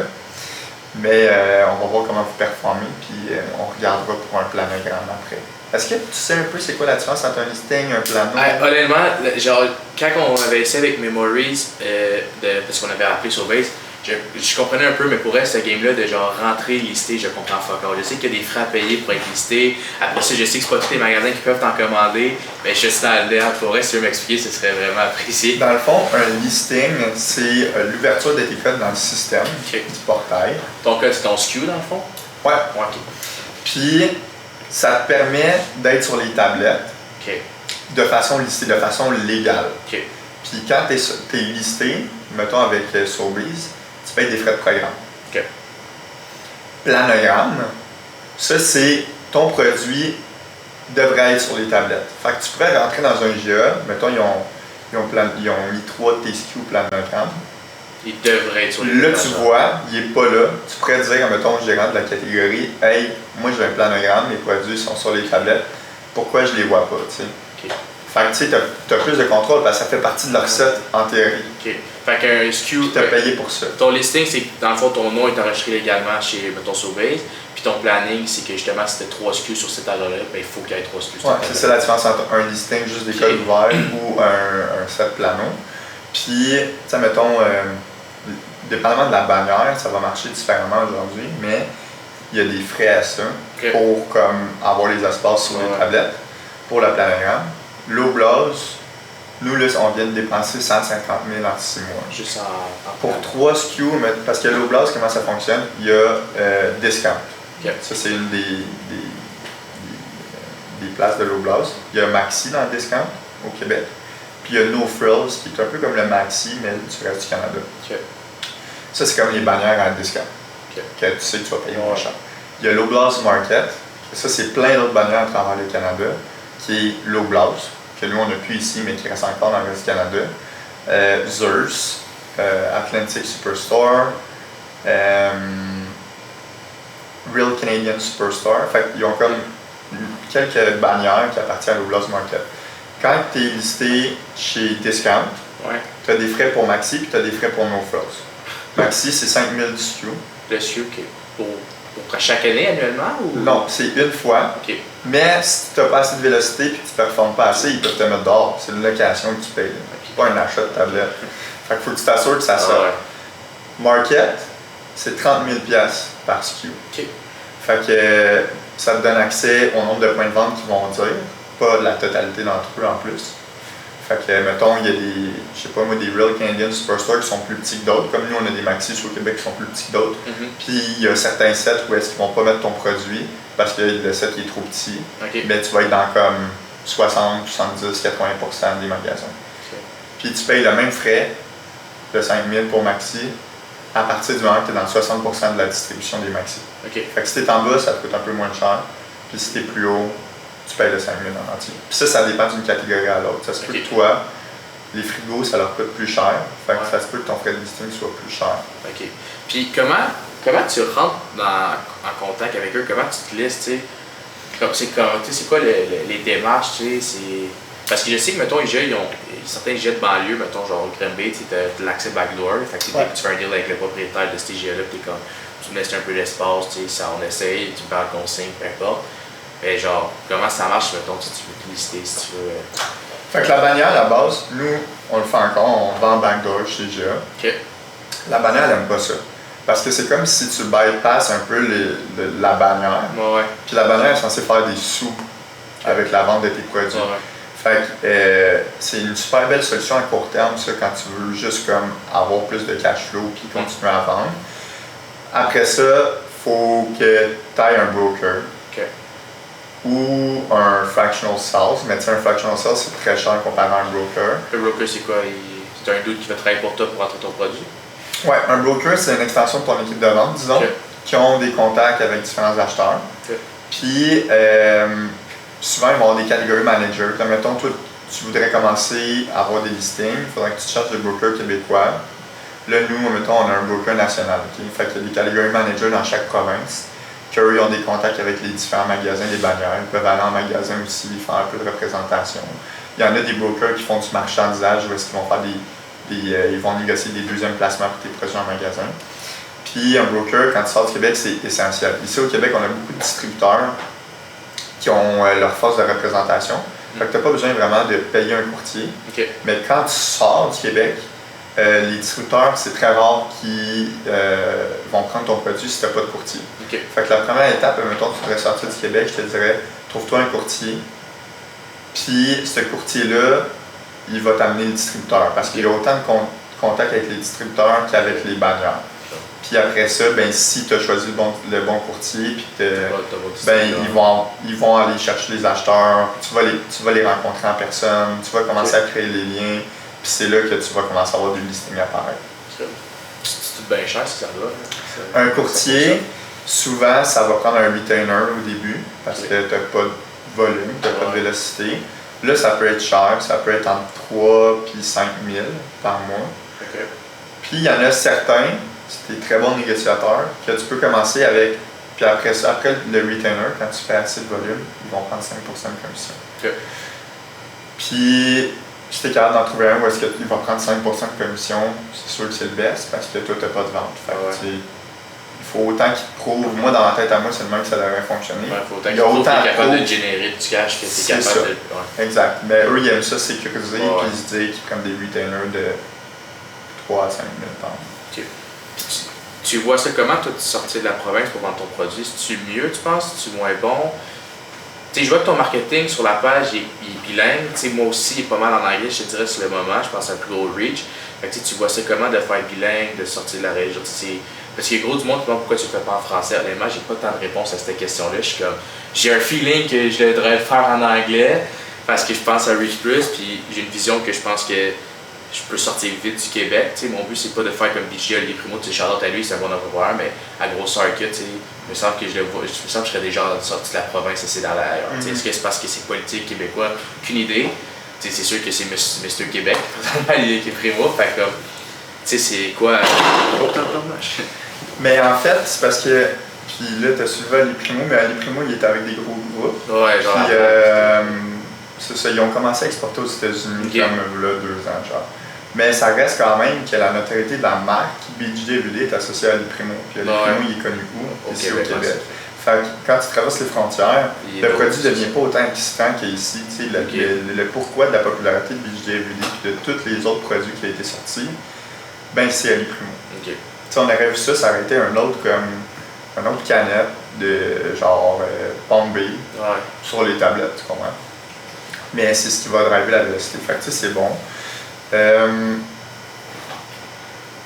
S1: Mais on va voir comment vous performez, puis on regardera pour un planogramme après. Est-ce que tu sais un peu c'est quoi la différence entre un listing et un plano?
S3: Honnêtement, genre, quand on avait essayé avec Memories, parce qu'on avait appelé sur Base, je comprenais un peu, mais pour elle, ce game-là, de genre rentrer, lister, je comprends fuck all. Je sais qu'il y a des frais à payer pour être listé. Après ça, je sais que c'est pas tous les magasins qui peuvent t'en commander, mais je suis dans le pour elle, si tu veux m'expliquer, ce serait vraiment apprécié.
S1: Dans le fond, un listing, c'est l'ouverture de tes codes dans le système du portail.
S3: Ton code, c'est ton SKU dans le fond?
S1: Ouais.
S3: OK.
S1: Puis, ça te permet d'être sur les tablettes de façon listée, de façon légale. Puis quand tu es listé, mettons avec Sobeys, tu payes des frais de programme. Planogramme, ça c'est ton produit devrait être sur les tablettes. Fait que tu pourrais rentrer dans un IGA, mettons ils ont mis 3 de tes SKU au planogramme.
S3: Il devrait être sur les
S1: tablettes. Là, tu vois, il n'est pas là. Tu pourrais dire, mettons, gérant de la catégorie, hey, moi j'ai un planogramme, mes produits sont sur les tablettes, pourquoi je les vois pas, tu sais? Fait que tu sais, t'as plus de contrôle parce que ça fait partie de leur set en théorie.
S3: Fait qu'un SKU.
S1: T'as payé pour ça.
S3: Ton listing, c'est que dans le fond, ton nom est enregistré légalement chez, mettons, Sobeys. Puis ton planning, c'est que justement, si t'as 3 SKU sur cet agenda-là, ben il faut qu'il y ait 3 SKU.
S1: Ouais, c'est ça la différence entre un listing juste des codes ouverts ou un set plano. Puis, tu sais, mettons, dépendamment de la bannière, ça va marcher différemment aujourd'hui, mais il y a des frais à ça pour comme, avoir les espaces sur les tablettes pour le planogramme. L'Oblast, nous, là, on vient de dépenser 150 000 en 6 mois.
S3: Juste en
S1: pour 3 SKU, parce que l'Oblast, comment ça fonctionne? Il y a discount. Ça, c'est une des places de l'Oblast. Il y a Maxi dans le discount au Québec. Puis il y a No Frills, qui est un peu comme le Maxi, mais du reste du Canada. Ça, c'est comme les bannières à discount. Que tu sais que tu vas payer moins cher. Il y a l'Oblast Market. Ça, c'est plein d'autres bannières à travers le Canada, qui est l'Oblast, que nous, on n'a plus ici, mais qui reste encore dans le reste du Canada. Zers, Atlantic Superstore, Real Canadian Superstore. Fait qu'ils ont comme quelques bannières qui appartiennent à l'Oblast Market. Quand tu es listé chez Discount, tu as des frais pour Maxi et tu as des frais pour No Frills. Maxi, c'est 5 000 du SKU.
S3: Le SKU, pour chaque année, annuellement? Ou?
S1: Non, c'est une fois. Mais si tu n'as pas assez de vélocité et que tu ne performes pas assez, ils peuvent te mettre dehors. C'est une location que tu payes. Pas un achat de tablette. Fait qu'il faut que tu t'assures que ça sort. Market, c'est 30 000 $ par SKU. Fait que ça te donne accès au nombre de points de vente qu'ils vont dire, pas la totalité d'entre eux en plus. Fait que, mettons, il y a des, je sais pas moi, des Real Canadian Superstore qui sont plus petits que d'autres. Comme nous, on a des Maxi au Québec qui sont plus petits que d'autres. Puis il y a certains sets où est-ce qu'ils vont pas mettre ton produit parce que le set est trop petit. Mais tu vas être dans comme 60, 70, 80% des magasins. Puis tu payes le même frais de 5 000 pour Maxi à partir du moment que tu es dans 60% de la distribution des Maxi. Fait que si tu es en bas, ça te coûte un peu moins cher. Puis si tu es plus haut, tu payes le 5 000 en entier. Puis ça dépend d'une catégorie à l'autre. Ça se peut que toi, les frigos, ça leur coûte plus cher. Fait que ça se peut que ton frais de listing soit plus cher.
S3: Puis comment tu rentres en contact avec eux? Comment tu te listes, tu sais? C'est quoi les démarches, tu sais? Parce que je sais que, mettons, ils ont certains IGA de banlieue, mettons, genre Granby, tu as l'accès backdoor. Fait que tu fais un deal avec le propriétaire de cet IGA-là, tu me laisses un peu d'espace, tu sais, on essaye, tu me parles consigne, peu importe. Mais genre, comment ça marche, mettons, si tu veux te lister, si tu veux...
S1: Fait que la bannière, à la base, nous, on le fait encore, on vend backdoor chez IGA. La bannière, elle n'aime pas ça. Parce que c'est comme si tu bypasses un peu la bannière. Puis la bannière est censée faire des sous avec la vente de tes produits. Fait que c'est une super belle solution à court terme, ça, quand tu veux juste comme avoir plus de cash flow puis continuer à vendre. Après ça, faut que tu ailles un broker ou un fractional sales. Mais tu sais, un fractional sales, c'est très cher comparé à un broker.
S3: Le broker, c'est quoi? C'est un dude qui va travailler pour toi pour rentrer ton produit?
S1: Ouais, un broker, c'est une extension de ton équipe de vente, disons, qui ont des contacts avec différents acheteurs. Puis, souvent, ils vont avoir des catégories managers. Comme, mettons, toi, tu voudrais commencer à avoir des listings, il faudrait que tu cherches des brokers québécois. Là, nous, mettons, on a un broker national. Fait qu'il y a des catégories managers dans chaque province, qu'eux, ils ont des contacts avec les différents magasins, les bannières. Ils peuvent aller en magasin aussi, faire un peu de représentation. Il y en a des brokers qui font du marchandisage, où est-ce qu'ils vont faire ils vont négocier des deuxièmes placements pour tes produits en magasin. Puis un broker, quand tu sors du Québec, c'est essentiel. Ici au Québec, on a beaucoup de distributeurs qui ont leur force de représentation. Fait que tu n'as pas besoin vraiment de payer un courtier. Mais quand tu sors du Québec, les distributeurs, c'est très rare qu'ils vont prendre ton produit si tu n'as pas de courtier. Fait que la première étape, mettons que tu voudrais sortir du Québec, je te dirais, trouve-toi un courtier. Puis ce courtier-là, il va t'amener le distributeur parce qu'il y a autant de contact avec les distributeurs qu'avec les bannières. Puis après ça, ben, si tu as choisi le bon courtier, puis ils vont aller chercher les acheteurs, tu vas les rencontrer en personne, tu vas commencer à créer les liens, puis c'est là que tu vas commencer à avoir du listing apparaître.
S3: C'est tout bien cher si ça doit.
S1: Un courtier, souvent, ça va prendre un retainer au début parce que tu n'as pas de volume, tu n'as pas de vélocité. Là, ça peut être cher, ça peut être entre 3 et 5 000 par mois. Puis il y en a certains, c'est des très bons négociateurs, que tu peux commencer avec, puis après le retainer, quand tu fais assez de volume, ils vont prendre 5% de commission. Puis, si tu es capable d'en trouver un où est-ce qu'il va prendre 5% de commission, c'est sûr que c'est le best parce que toi, tu n'as pas de vente. Fait que, il faut autant qu'il te prouve. Moi, dans ma tête à moi, c'est le même que ça devrait fonctionner.
S3: Il faut autant qu'il prouve que tu es capable de générer du cash, que tu es capable de.
S1: Exact. Mais eux, ils aiment ça sécuriser, puis ils se disent qu'ils prennent des retainers de 3 à 5 000 par mois.
S3: Tu vois ça comment, toi, tu sortis de la province pour vendre ton produit? C'est-tu mieux, tu penses? C'est-tu moins bon? Je vois que ton marketing sur la page est bilingue. Moi aussi, il est pas mal en anglais, je te dirais, sur le moment. Je pense à un plus gros reach. Tu vois ça comment de faire bilingue, de sortir de la région? Parce qu'il y a gros du monde qui me demande pourquoi tu ne le fais pas en français. Honnêtement, j'ai pas tant de réponse à cette question-là. J'ai un feeling que je devrais le faire en anglais parce que je pense à Reach Plus, puis j'ai une vision que je pense que je peux sortir vite du Québec. Mon but, c'est pas de faire comme BJ Olivier Primo, Charlotte à lui, c'est un bon entrepreneur, mais à gros circuit, il me semble que je serais déjà sorti de la province et c'est d'aller ailleurs. Est-ce que c'est parce que c'est politique québécois? Aucune idée. C'est sûr que c'est Mr. Québec, Olivier Primo, fait comme, c'est quoi?
S1: Mais en fait, c'est parce que, puis là, tu as soulevé Ali Primo, mais Ali Primo, il est avec des gros groupes.
S3: Ouais, genre.
S1: Puis, c'est ça, ils ont commencé à exporter aux États-Unis comme là, 2 ans, genre. Mais ça reste quand même que la notoriété de la marque BJWD est associée à Ali Primo. Puis Ali Primo, il est connu où? Ici au Québec. Fait que quand tu traverses les frontières, le produit ne devient pas autant excitant qu'ici. Le pourquoi de la popularité de BJWD et de tous les autres produits qui ont été sortis, ben c'est Ali Primo. On aurait vu ça aurait été un autre canette de genre Bombay sur les tablettes, tu comprends? Mais c'est ce qui va driver la vélocité. Fait que c'est bon.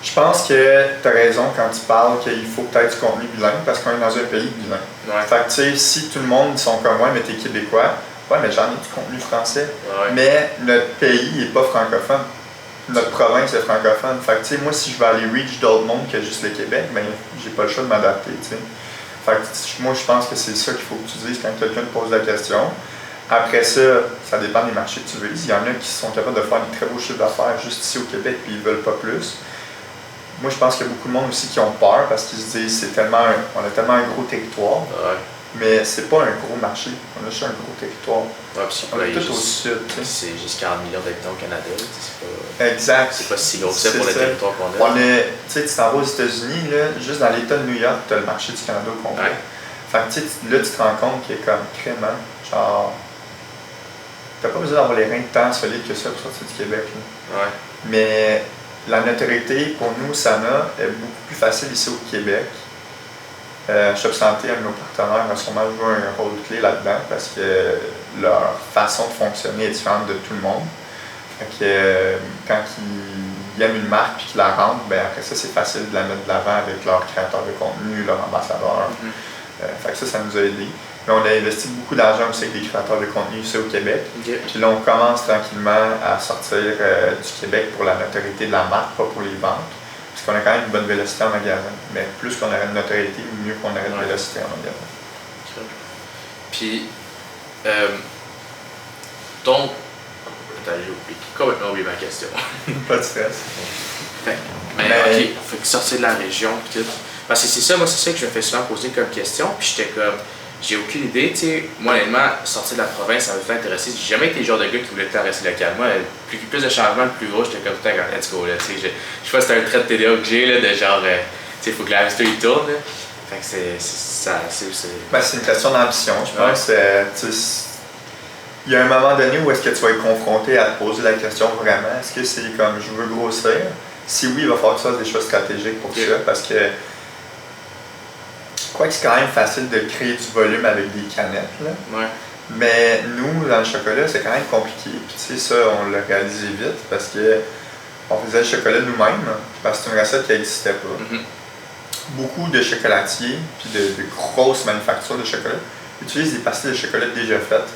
S1: Je pense que tu as raison quand tu parles qu'il faut peut-être du contenu bilingue parce qu'on est dans un pays bilingue. Fait que tu sais, si tout le monde sont comme moi, mais t'es québécois, ouais, mais j'en ai du contenu français. Mais notre pays n'est pas francophone. Notre province est francophone. Fait que, tu sais, moi, si je veux aller reach d'autres mondes que juste le Québec, ben, j'ai pas le choix de m'adapter, tu sais. Fait que, moi, je pense que c'est ça qu'il faut que tu dises quand quelqu'un te pose la question. Après ça, ça dépend des marchés que tu veux. Il y en a qui sont capables de faire des très beaux chiffres d'affaires juste ici au Québec puis ils veulent pas plus. Moi, je pense qu'il y a beaucoup de monde aussi qui ont peur parce qu'ils se disent on a tellement un gros territoire. Mais c'est pas un gros marché, on a juste un gros territoire.
S3: On est tout au sud. C'est juste 40 millions d'habitants au Canada.
S1: Exact.
S3: C'est pas si gros que ça pour le territoire qu'on a.
S1: Tu sais, tu t'en vas aux États-Unis, là, juste dans l'État de New York, tu as le marché du Canada au complet. Fait que là, tu te rends compte qu'il y a comme crément, genre, t'as pas besoin d'avoir les reins de temps solides que ça pour sortir du Québec. Mais la notoriété, pour nous, Sana, est beaucoup plus facile ici au Québec. Shop Santé, un de nos partenaires, a sûrement joué un rôle clé là-dedans parce que leur façon de fonctionner est différente de tout le monde. Fait que quand ils aiment une marque et qu'ils la rendent, ben après ça, c'est facile de la mettre de l'avant avec leur créateur de contenu, leur ambassadeur. Fait que ça nous a aidé. Mais on a investi beaucoup d'argent aussi avec des créateurs de contenu ici au Québec. Puis là, on commence tranquillement à sortir du Québec pour la notoriété de la marque, pas pour les ventes. Parce qu'on a quand même une bonne vélocité en magasin. Mais plus qu'on aurait une notoriété, mieux qu'on aurait une vélocité en magasin.
S3: Puis, donc, attends, j'ai complètement oublié ma question.
S1: Pas de stress.
S3: Mais ok, faut que sortir de la région, puis tout. Parce que c'est ça, moi, c'est ça que je me fais souvent poser comme question, puis j'étais comme, j'ai aucune idée, tu sais. Moi, honnêtement, sortir de la province, ça m'a fait intéresser. J'ai jamais été le genre de gars qui voulait tout rester local. Moi, plus de changements, le plus gros, j'étais comme, putain, let's go, là, tu sais. Je sais pas si c'était un trait de TDA que j'ai, là, de genre, tu sais, il faut que la vie il tourne, là. Fait que
S1: c'est une question d'ambition, je pense. Il y a un moment donné où est-ce que tu vas être confronté à te poser la question vraiment, est-ce que c'est comme je veux grossir? Si oui, il va falloir que tu fasses des choses stratégiques pour ça, parce que quoi que c'est quand même facile de créer du volume avec des canettes, là. Mais nous, dans le chocolat, c'est quand même compliqué. Puis tu sais, ça, on l'a réalisé vite parce que on faisait le chocolat nous-mêmes, parce que c'est une recette qui n'existait pas. Beaucoup de chocolatiers, puis de grosses manufactures de chocolat, utilisent des pastilles de chocolat déjà faites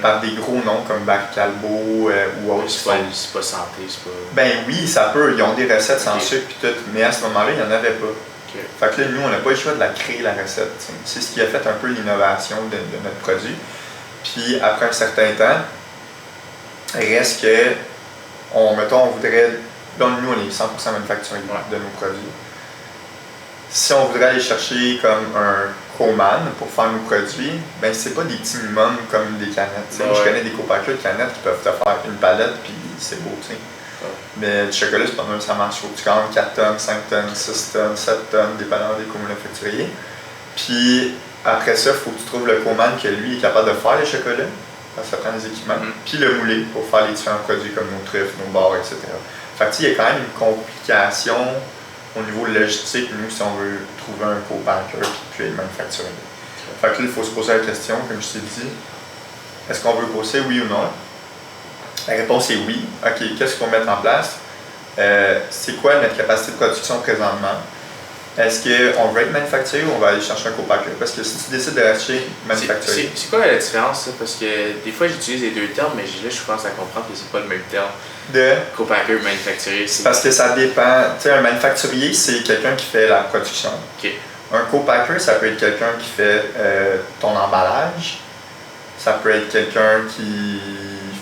S1: par des gros noms comme Barry Callebaut ou autres.
S3: C'est pas santé, c'est pas...
S1: Ben oui, ça peut. Ils ont des recettes sans sucre puis tout, mais à ce moment-là, il n'y en avait pas. Fait que là, nous, on n'a pas eu le choix de la créer, la recette. T'sais. C'est ce qui a fait un peu l'innovation de notre produit. Puis après un certain temps, reste que, on voudrait... Donc nous, on est 100% manufacturier de nos produits. Si on voudrait aller chercher comme un co-man pour faire nos produits, ben c'est pas des petits minimums comme des canettes. Moi, je connais des co-packers de canettes qui peuvent te faire une palette puis c'est beau, tu sais. Mais du chocolat, c'est pas même ça marche. Faut que tu commandes 4 tonnes, 5 tonnes, 6 tonnes, 7 tonnes, dépendamment des co-manufacturiers. Puis après ça, il faut que tu trouves le co-man que lui est capable de faire les chocolats, parce que ça prend des équipements, puis le mouler pour faire les différents produits comme nos truffes, nos barres, etc. Fait que il y a quand même une complication au niveau logistique, nous, si on veut trouver un co-packer puis le manufacturer. Fait que là, il faut se poser la question, comme je t'ai dit, est-ce qu'on veut grossir, oui ou non? La réponse est oui. OK, qu'est-ce qu'on va mettre en place? C'est quoi notre capacité de production présentement? Est-ce qu'on veut être manufacturé ou on va aller chercher un co-packer? Parce que si tu décides d'acheter manufacturé...
S3: C'est quoi la différence? Parce que des fois, j'utilise les deux termes, mais là, je pense à comprendre que c'est pas le même terme.
S1: De
S3: co-packer, manufacturier, c'est...
S1: Parce que ça dépend. Tu sais, un manufacturier, c'est quelqu'un qui fait la production. Un co-packer, ça peut être quelqu'un qui fait ton emballage. Ça peut être quelqu'un qui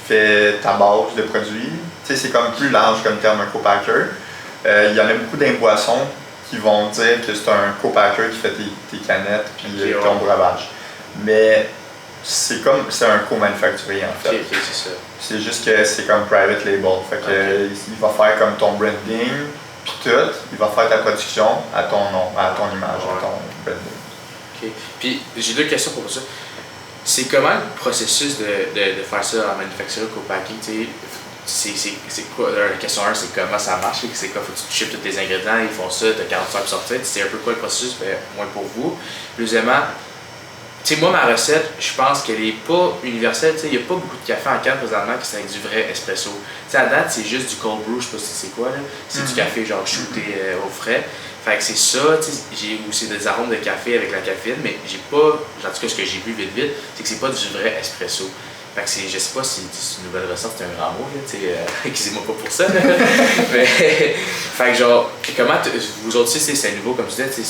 S1: fait ta base de produits. Tu sais, c'est comme plus large comme terme, un co-packer. Il y en a beaucoup d'imboissons qui vont dire que c'est un co-packer qui fait tes canettes puis ton breuvage. Mais c'est un co-manufacturier en fait.
S3: C'est ça.
S1: C'est juste que c'est comme private label. Fait que il va faire comme ton branding, puis tout. Il va faire ta production à ton nom, à ton image, à ton branding.
S3: OK. Puis j'ai deux questions pour ça. C'est comment le processus de faire ça en manufacture co-packing? C'est quoi? La question 1, c'est comment ça marche? C'est quoi? Faut que tu shippes tous tes ingrédients, ils font ça, tu as 40 heures pour sortir. C'est un peu quoi le processus? Moins pour vous. Deuxièmement, tu sais, moi, ma recette, je pense qu'elle est pas universelle. Il n'y a pas beaucoup de café en canne présentement qui c'est avec du vrai espresso. T'sais, à date, c'est juste du cold brew, je sais pas si c'est quoi, là. C'est du café genre shooté au frais. Fait que c'est ça, j'ai aussi des arômes de café avec la caféine, mais j'ai pas, en tout cas ce que j'ai vu vite, c'est que c'est pas du vrai espresso. Fait que je sais pas si c'est une nouvelle recette, c'est un grand mot, excusez-moi pas pour ça. Mais, fait que genre, comment vous autres aussi, c'est nouveau, comme tu disais,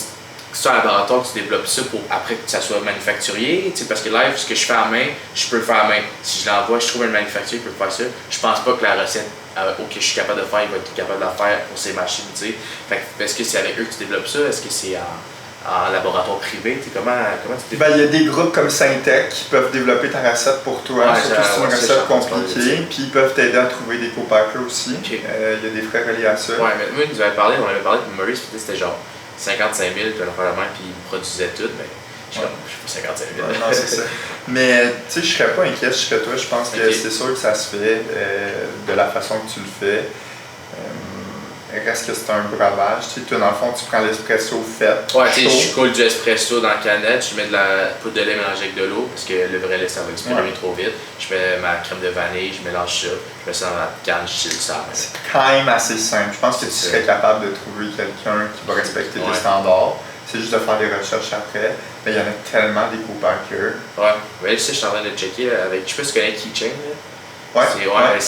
S3: c'est un laboratoire que tu développes ça pour après que ça soit manufacturier, parce que live, ce que je fais à main, je peux le faire à main. Si je l'envoie, je trouve un manufacturier qui peut faire ça. Je pense pas que la recette que je suis capable de faire, il va être capable de la faire pour ces machines. Fait que, est-ce que c'est avec eux que tu développes ça? Est-ce que c'est en laboratoire privé? Comment tu développes?
S1: Il y a des groupes comme Syntec qui peuvent développer ta recette pour toi, surtout si c'est une recette compliquée, puis ils peuvent t'aider à trouver des co-packers aussi. Il y a des frais reliés à ça.
S3: Ouais, mais moi, on avait parlé de Maurice, c'était genre 55 000, tu allais faire la main, puis il produisait tout, mais je sais pas, 55 000.
S1: Non, c'est ça. Mais tu sais, je serais pas inquiet si je serais toi. Je pense que c'est sûr que ça se fait de la façon que tu le fais. reste que c'est un breuvage. Tu sais, toi, dans le fond, tu prends l'espresso fait.
S3: Ouais, tu sais, je coule du espresso dans la canette, je mets de la poudre de lait mélangée avec de l'eau, parce que le vrai lait, ça va expirer trop vite. Je mets ma crème de vanille, je mélange ça, je mets ça dans la canne, je chille ça.
S1: C'est quand même assez simple. Je pense que tu serais capable de trouver quelqu'un qui va respecter tes standards. C'est juste de faire des recherches après. Mais il y en a tellement des co-packers.
S3: Ouais, je suis en train de checker avec. Je sais pas si tu connais Keychain.
S1: Ouais.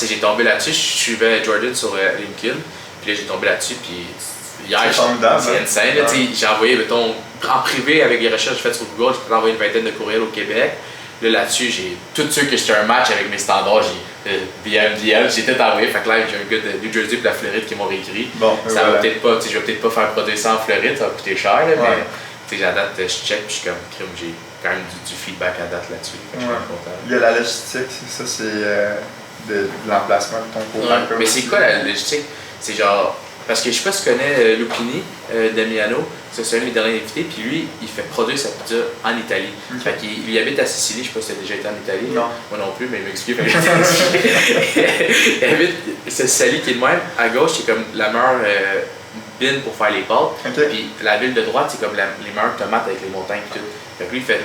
S3: J'ai tombé là-dessus. Je suivais Jordan sur LinkedIn. Puis là, j'ai tombé là-dessus. Puis hier, c'est insane. J'ai envoyé, mettons, en privé avec les recherches faites sur Google, j'ai envoyé une vingtaine de courriels au Québec. Là-dessus, j'ai tous ceux que j'étais un match avec mes standards, j'ai BMDL, j'ai tout envoyé. Fait que là, j'ai un gars de New Jersey et de la Floride qui m'ont réécrit. Bon, ça va peut-être pas, je vais peut-être pas faire produire ça en Floride, ça va coûter cher, là, mais à date, je check, puis je suis comme crime, j'ai quand même du feedback à date là-dessus. Je suis content.
S1: Il y a la logistique, ça, c'est de l'emplacement de ton co-packer.
S3: Mais c'est quoi la logistique? C'est genre. Parce que je sais pas si tu connais Lupini Damiano, c'est un de mes derniers invités, puis lui, il fait produire sa pizza en Italie. Fait qu'il habite à Sicile, je sais pas si tu as déjà été en Italie.
S1: Non.
S3: Moi non plus, mais il m'explique. Il habite, c'est Sally qui est de même, à gauche, c'est comme la meilleure bin pour faire les pâtes. Puis la ville de droite, c'est comme les meilleures tomates avec les montagnes et tout. Fait que lui, il fait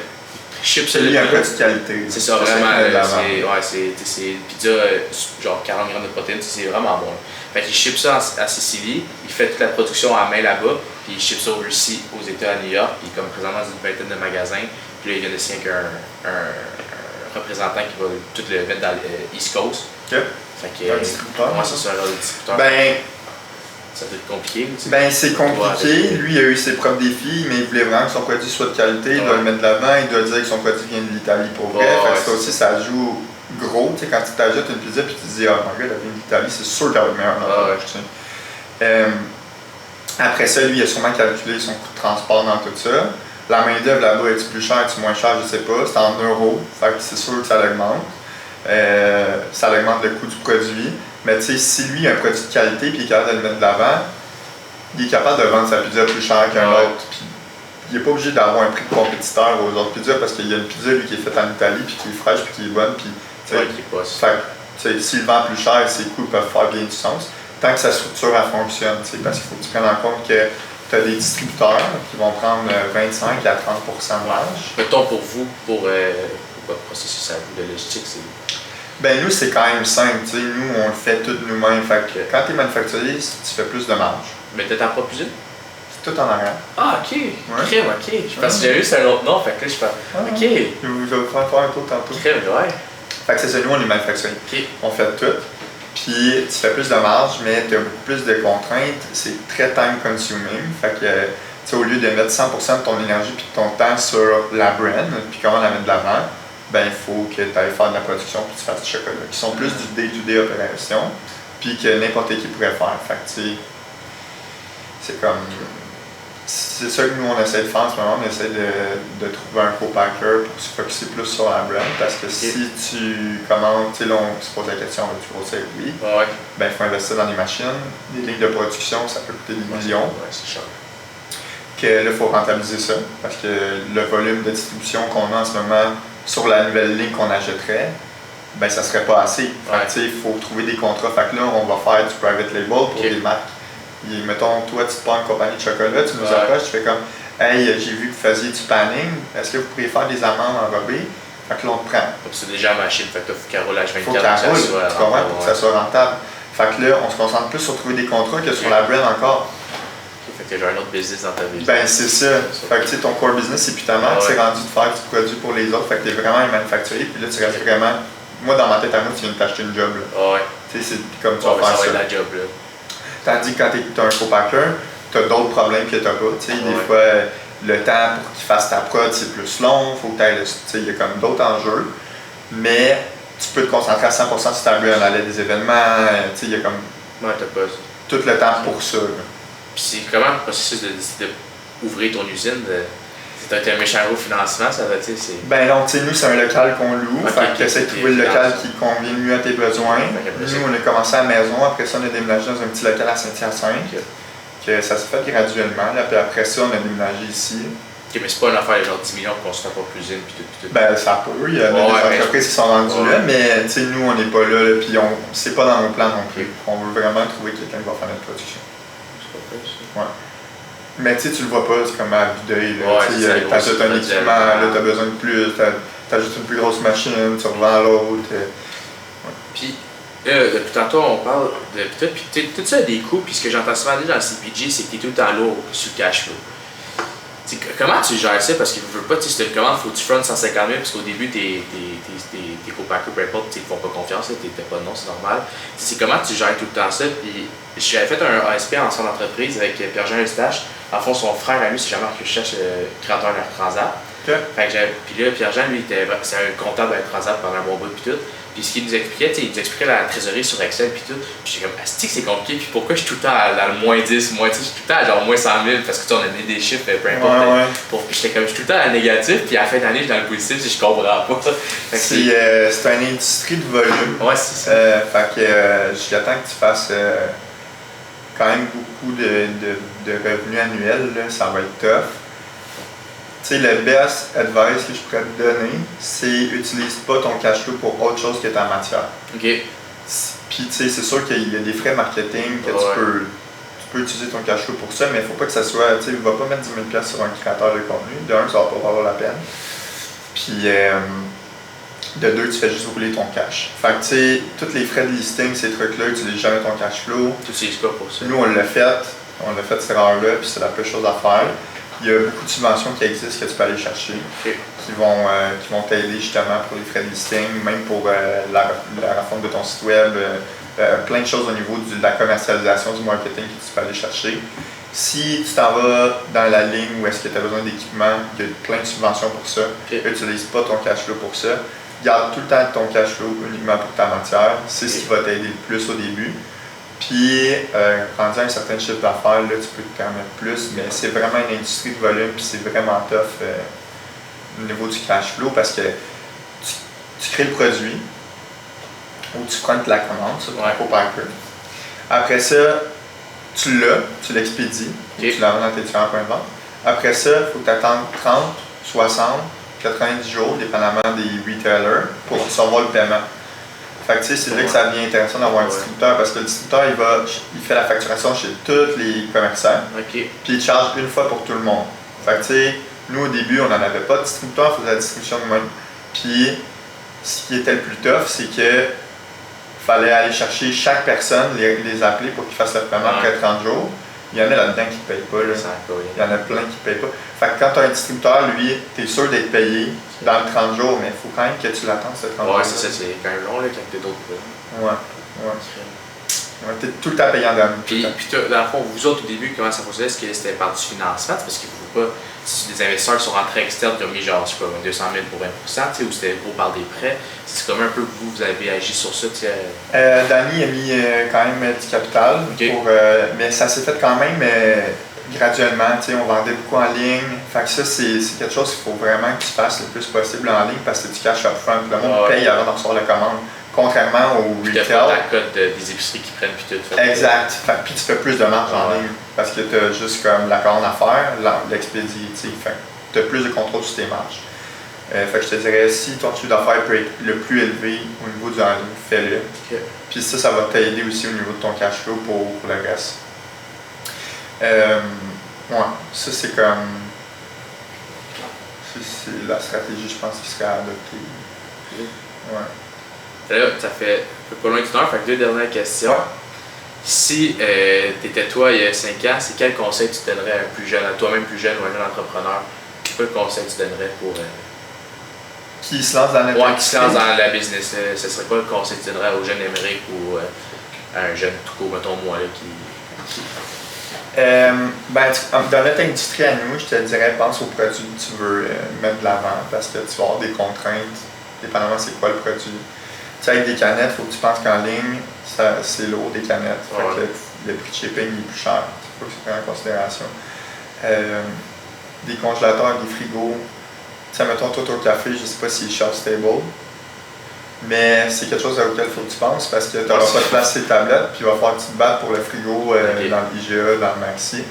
S3: chips
S1: il y a un peu de qualité.
S3: C'est ça, vraiment. C'est pizza, genre 40 grammes de protéines, c'est vraiment bon. Fait qu'il ship ça à Sicile, il fait toute la production à main là-bas, puis il ship ça aux États, à New York, puis comme présentement dans une vingtaine de magasins, puis là il vient de signer avec un représentant qui va tout le mettre dans l'East Coast.
S1: Ok.
S3: Fait que,
S1: un distributeur.
S3: Moi, c'est ça, un distributeur. Ça doit être compliqué.
S1: C'est compliqué. Lui, il a eu ses propres défis, mais il voulait vraiment que son produit soit de qualité, il doit le mettre de l'avant, il doit dire que son produit vient de l'Italie pour vrai. Ça aussi, ça joue gros. Tu sais, quand tu t'ajoutes une pizza et tu te dis, ah, mon gars, elle vient d'Italie, c'est sûr qu'elle va être meilleure. Après ça, lui, il a sûrement calculé son coût de transport dans tout ça. La main-d'œuvre là-bas, est-il plus cher, est-il moins cher, je sais pas. C'est en euros, fait que c'est sûr que ça l'augmente. Ça augmente le coût du produit. Mais tu sais, si lui a un produit de qualité et il est capable de le mettre de l'avant, il est capable de vendre sa pizza plus cher qu'un autre. Puis, il n'est pas obligé d'avoir un prix de compétiteur aux autres pizzas parce qu'il y a une pizza lui, qui est faite en Italie, puis qui est fraîche, puis qui est bonne. Puis, s'il vend plus cher, ses coûts peuvent faire bien du sens. Tant que sa structure elle fonctionne, parce qu'il faut que tu prennes en compte que tu as des distributeurs qui vont prendre 25 à 30% de marge.
S3: Mettons pour vous, pour votre processus à vous de logistique, c'est.
S1: Ben nous, c'est quand même simple. Nous, on le fait tout nous-mêmes. Fait que quand tu es manufacturier, tu fais plus de marge.
S3: Mais tu as ta propre usine?
S1: C'est tout en arrière.
S3: Ah, ok. Crème, ok. Je pense que j'ai vu c'est un autre nom. Fait que là, je fais. Ok.
S1: Je vais vous faire un tour tantôt.
S3: Crème, ouais.
S1: Fait que c'est ça, nous, on est manufacturier. On fait tout. Puis tu fais plus de marge, mais tu as beaucoup plus de contraintes. C'est très time consuming. Fait que, au lieu de mettre 100% de ton énergie et de ton temps sur la brand, puis comment la mettre de l'avant, ben il faut que tu ailles faire de la production puis tu fasses du chocolat, qui sont plus du day-to-day opération, puis que n'importe qui pourrait faire. Fait que tu sais, c'est comme. C'est ça que nous on essaie de faire en ce moment, on essaie de trouver un co-packer pour se focusser plus sur la brand, parce que si tu commandes, tu sais, là on se pose la question, tu grossir, oui, ben il faut investir dans les machines, des lignes de production, ça peut coûter des millions.
S3: C'est cher.
S1: Que là, il faut rentabiliser ça, parce que le volume de distribution qu'on a en ce moment sur la nouvelle ligne qu'on achèterait, ben ça serait pas assez. Il faut trouver des contrats. Fait que là, on va faire du private label pour des marques. Et, mettons, toi, tu te prends une compagnie de chocolat, tu nous approches, tu fais comme hey, j'ai vu que vous faisiez du panning, est-ce que vous pourriez faire des amandes enrobées? Fait que là, on te prend.
S3: C'est déjà en machine, fait que là, il faut qu'elle roule à 24
S1: pour que ça soit rentable. Fait que là, on se concentre plus sur trouver des contrats que sur la brand encore.
S3: Fait que j'ai un autre business dans ta vie.
S1: Ben c'est ça. Fait que tu sais, ton core business, c'est putamment, c'est rendu de faire du produit pour les autres. Fait que t'es vraiment un manufacturier, puis là tu restes vraiment. Moi dans ma tête à moi, tu viens de t'acheter une job là. Tu sais, c'est comme tu vas faire ça.
S3: Ça va être la job là.
S1: Tandis que quand t'as un co-packer, t'as d'autres problèmes que t'as pas. Tu sais, des fois, le temps pour qu'il fasse ta prod, c'est plus long, faut que tu sais, il y a comme d'autres enjeux. Mais tu peux te concentrer à 100% sur ta brand, aller à des événements, tu sais, il y a comme.
S3: Ouais, t'as pas
S1: tout le temps pour ça.
S3: Puis c'est comment le processus d'ouvrir ton usine? C'est un méchant gros financement, ça va, tu sais? Ben
S1: non, tu sais, nous, c'est un local qu'on loue. Fait que essaie de trouver le local qui convient mieux à tes besoins. Nous, on a commencé à la maison. Après ça, on a déménagé dans un petit local à Saint-Hyacinthe. Que ça s'est fait graduellement. Là, puis après ça, on a déménagé ici.
S3: Ok, mais c'est pas une affaire genre 10 millions pour construire ta propre usine. Puis tout.
S1: Ben ça peut. Il y a des entreprises qui sont rendues là. Mais tu sais, nous, on n'est pas là. Puis c'est pas dans nos plans non plus. On veut vraiment trouver quelqu'un qui va faire notre production.
S3: pas pire, ça.
S1: Ouais. Mais tu sais, tu le vois pas, c'est comme à vue d'œil.
S3: Ouais,
S1: t'ajoutes un équipement, là, t'as besoin de plus, t'ajoutes une plus grosse machine, tu revends l'autre.
S3: Puis, depuis tantôt, on parle de tout, puis tout ça a des coûts, puis ce que j'entends souvent dire dans le CPG, c'est que t'es tout le temps lourd sur le cash flow. Comment tu gères ça? Parce que je veux pas, si tu te commandes, faut que tu frontes 150 000, parce qu'au début, tes co-packers, peu importe, ils te font pas confiance, t'as pas de nom, c'est normal. C'est comment tu gères tout le temps ça? Puis, j'avais fait un ASP en son entreprise avec Pierre-Jean Eustache. En fond, son frère à lui, c'est Jean-Marc Eustache, créateur de Transat.
S1: Okay.
S3: Puis là, Pierre-Jean, lui, c'est un comptable avec Transat pendant un bon bout, puis tout. Puis ce qu'il nous expliquait, il nous expliquait la trésorerie sur Excel, puis tout. Puis j'étais comme, asti que c'est compliqué, puis pourquoi je suis tout le temps dans le moins 10, moins 10, je suis tout le temps à genre moins 100 000, parce que on a mis des chiffres, peu importe. Puis j'étais comme, je suis tout le temps à la négatif, puis à la fin d'année, je suis dans le positif, si je comprends pas.
S1: C'est une industrie de volume.
S3: Ouais, c'est ça.
S1: Fait que j'attends que tu fasses quand même beaucoup de revenus annuels, là, ça va être tough. Tu sais, le best advice que je pourrais te donner, c'est utilise pas ton cash flow pour autre chose que ta matière.
S3: OK.
S1: Puis tu sais, c'est sûr qu'il y a des frais marketing que tu peux utiliser ton cash flow pour ça, mais il faut pas que ça soit, tu sais, va pas mettre 10 000$ sur un créateur de contenu. De un, ça va pas valoir la peine. Puis de deux, tu fais juste rouler ton cash. Fait que tu sais, tous les frais de listing, ces trucs-là, utilise jamais ton cash flow.
S3: Tu utilises quoi pour ça?
S1: Nous, on l'a fait cette erreur-là, puis c'est la pire chose à faire. Il y a beaucoup de subventions qui existent que tu peux aller chercher, qui vont t'aider justement pour les frais de listing, même pour la refonte de ton site web, plein de choses au niveau de la commercialisation, du marketing que tu peux aller chercher. Si tu t'en vas dans la ligne où est-ce que tu as besoin d'équipement, il y a plein de subventions pour ça, n'utilise pas ton cash flow pour ça. Garde tout le temps ton cash flow uniquement pour ta matière, c'est ce qui va t'aider le plus au début. Puis, rendu à un certain chiffre d'affaires, là, tu peux te permettre plus, mais c'est vraiment une industrie de volume, puis c'est vraiment tough au niveau du cash flow parce que tu crées le produit ou tu prends la commande sur ton co-packer. Après ça, tu l'expédies, tu la vends dans tes différents points de vente. Après ça, il faut que tu attendes 30, 60, 90 jours, dépendamment des retailers, pour recevoir le paiement. Fait que, c'est là que ça devient intéressant d'avoir un distributeur parce que le distributeur, il fait la facturation chez tous les commerçants. Puis il charge une fois pour tout le monde. Fait que, nous, au début, on n'en avait pas de distributeur, on faisait la distribution nous-mêmes. Puis, ce qui était le plus tough, c'est que fallait aller chercher chaque personne, les appeler pour qu'ils fassent le paiement après 30 jours. Il y en a là-dedans qui ne payent pas. Là. Il y en a plein qui ne payent pas. Fait que quand tu as un distributeur, lui, tu es sûr d'être payé dans le 30 jours, mais il faut quand même que tu l'attendes ce 30 jours.
S3: Ouais, c'est ça, c'est quand même long là, quand tu as d'autres problèmes.
S1: Ouais, tu es tout le temps payant dans le
S3: Puis dans le fond, vous autres, au début, comment ça fonctionnait? Est-ce que c'était par du financement? Parce que vous pas, si des investisseurs qui sont rentrés externes qui ont mis genre, je sais pas, 200 000 pour 20%, ou c'était pour par des prêts, c'est comme un peu que vous avez agi sur ça?
S1: Danny a mis quand même du capital, mais ça s'est fait quand même graduellement. On vendait beaucoup en ligne. Fait que ça, c'est quelque chose qu'il faut vraiment que tu fasses le plus possible en ligne parce que tu caches upfront. Le monde paye avant de recevoir la commande. Contrairement au retail.
S3: Tu as ta cote des épiceries qui prennent puis tout.
S1: Exact. Puis tu fais plus de marge en ligne parce que tu as juste comme la commande à faire, l'expédier. Tu as plus de contrôle sur tes marges. Fait que je te dirais, si ton chiffre d'affaires peut être le plus élevé au niveau du en ligne, fais-le. Puis ça va t'aider aussi au niveau de ton cash flow pour le reste. Ça c'est comme. C'est la stratégie, je pense, qui serait adoptée.
S3: Là, ça fait pas loin d'une heure, fait que 2 dernières questions. Si t'étais toi il y a 5 ans, c'est quel conseil tu donnerais à un plus jeune, à toi-même plus jeune ou à un jeune entrepreneur? Quel conseil tu donnerais pour.
S1: Qui se lance dans la
S3: qui se lance dans la business? Ce serait quoi le conseil que tu donnerais au jeune Émeric ou à un jeune tout court, mettons moi, là, qui...
S1: dans notre industrie à nous, je te dirais, pense aux produits que tu veux mettre de l'avant parce que tu vas avoir des contraintes, dépendamment c'est quoi le produit. Tu sais, avec des canettes, il faut que tu penses qu'en ligne, c'est lourd des canettes. Fait que le prix de shipping est plus cher. Il faut que tu prennes en considération. Des congélateurs, des frigos. Tu sais, mettons, toi, au café, je ne sais pas s'il est shelf stable, mais c'est quelque chose auquel il faut que tu penses parce que tu n'auras pas de place sur tes tablettes, puis il va falloir que tu te battes pour le frigo dans l'IGA, dans le Maxi.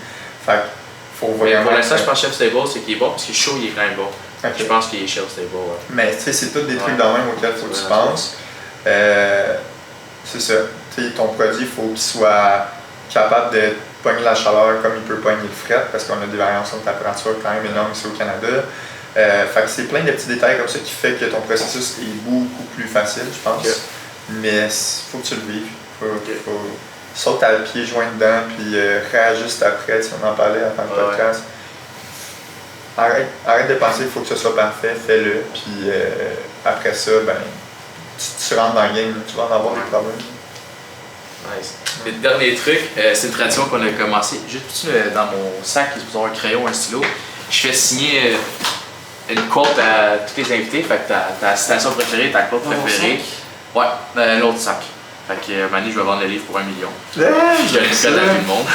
S1: Fait qu'il faut vraiment.
S3: Pour l'instant, je pense que shelf stable, c'est qu'il est bon parce que chaud, il est quand même bon. Je pense qu'il est shelf stable.
S1: Mais tu sais, c'est tous des trucs de même auxquels il faut que tu penses. C'est ça. T'sais, ton produit, il faut qu'il soit capable de pogner la chaleur comme il peut pogner le fret, parce qu'on a des variations de température quand même énormes ici au Canada. Fait que c'est plein de petits détails comme ça qui fait que ton processus est beaucoup plus facile, je pense. Okay. Mais il faut que tu le vives. Faut saute à pieds joints dedans, puis réajuste après. Si on en parlait avant le podcast. Arrête de penser qu'il faut que ce soit parfait, fais-le. Puis après ça, ben, tu rentres dans le game, tu vas en avoir des problèmes.
S3: Nice. Le dernier truc, c'est une tradition qu'on a commencé. Juste dans mon sac, il se avoir un crayon, un stylo. Je fais signer une quote à tous les invités. Fait que ta citation préférée, ta quote préférée. Ouais, dans l'autre sac. Fait que maintenant, je vais vendre le livre pour $1 million. Je donne une cote à tout le monde.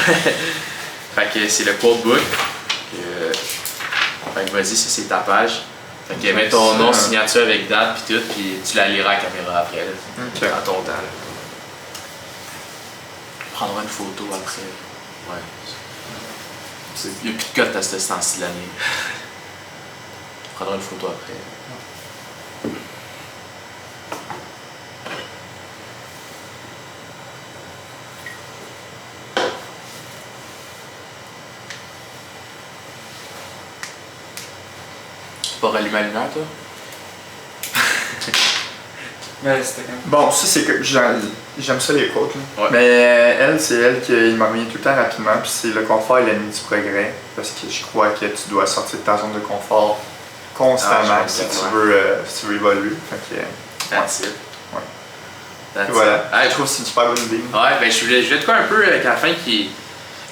S3: Fait que c'est le quote book. Fait que vas-y, c'est ta page. Fait que mets ton nom, signature avec date puis tout, puis tu la liras à la caméra après, là, dans ton temps. Là. Prendra une photo après. Ouais. Il n'y a plus de cote à ce temps-ci de l'année. Prendra une photo après. Pas rallumer la lumière, toi?
S1: Bon, ça c'est que j'aime ça les quotes.
S3: Ouais.
S1: Mais elle, c'est elle qui m'a remis tout le temps rapidement. Puis c'est le confort et l'ennemi du progrès. Parce que je crois que tu dois sortir de ta zone de confort constamment si tu veux évoluer. Fait que,
S3: That's it.
S1: Ouais.
S3: That's
S1: voilà.
S3: It.
S1: Je trouve que c'est une super bonne idée.
S3: Ouais, ben je voulais te quoi un peu avec la fin qui.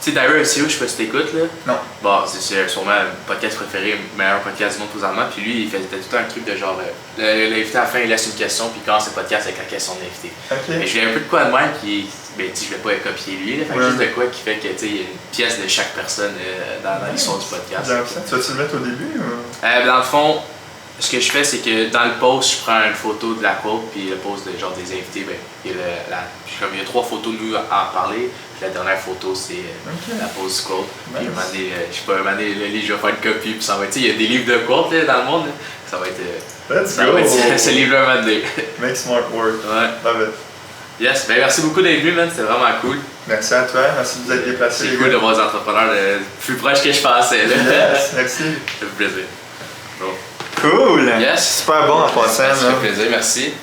S3: Tu sais, d'ailleurs, SEO, je sais pas si t'écoutes, là.
S1: Non.
S3: Bon, c'est sûrement le podcast préféré, le meilleur podcast du monde présentement. Puis lui, il faisait tout un truc de genre, l'invité à la fin, il laisse une question, puis commence le podcast avec la question de l'invité.
S1: Okay.
S3: Mais je voulais un peu de quoi de même qui. Ben, tu sais, je vais pas copier lui, là. Fait juste de quoi qui fait que, tu sais, il y a une pièce de chaque personne dans l'histoire du podcast.
S1: Tu vas-tu le mettre au début ou?
S3: Dans le fond, ce que je fais, c'est que dans le post, je prends une photo de la quote, puis le post de genre des invités, ben, il y a 3 photos de nous à en parler, puis la dernière photo, c'est la pose du quote. Puis je sais pas, un moment donné, le livre, je vais faire une copie, puis ça va être, il y a des livres de quotes là, dans le monde, là. Ça va être.
S1: Ça va être
S3: ce livre-là un moment donné.
S1: Make smart work.
S3: Ouais.
S1: Love it.
S3: Yes, ben merci beaucoup d'être venu, man, c'était vraiment cool.
S1: Merci à toi, merci de vous être déplacé.
S3: C'est cool de voir des entrepreneurs plus proches que je pensais, là.
S1: Yes, merci.
S3: Ça fait plaisir. Bon.
S1: Cool!
S3: Yes!
S1: Super bon en passant.
S3: Ça fait plaisir, merci.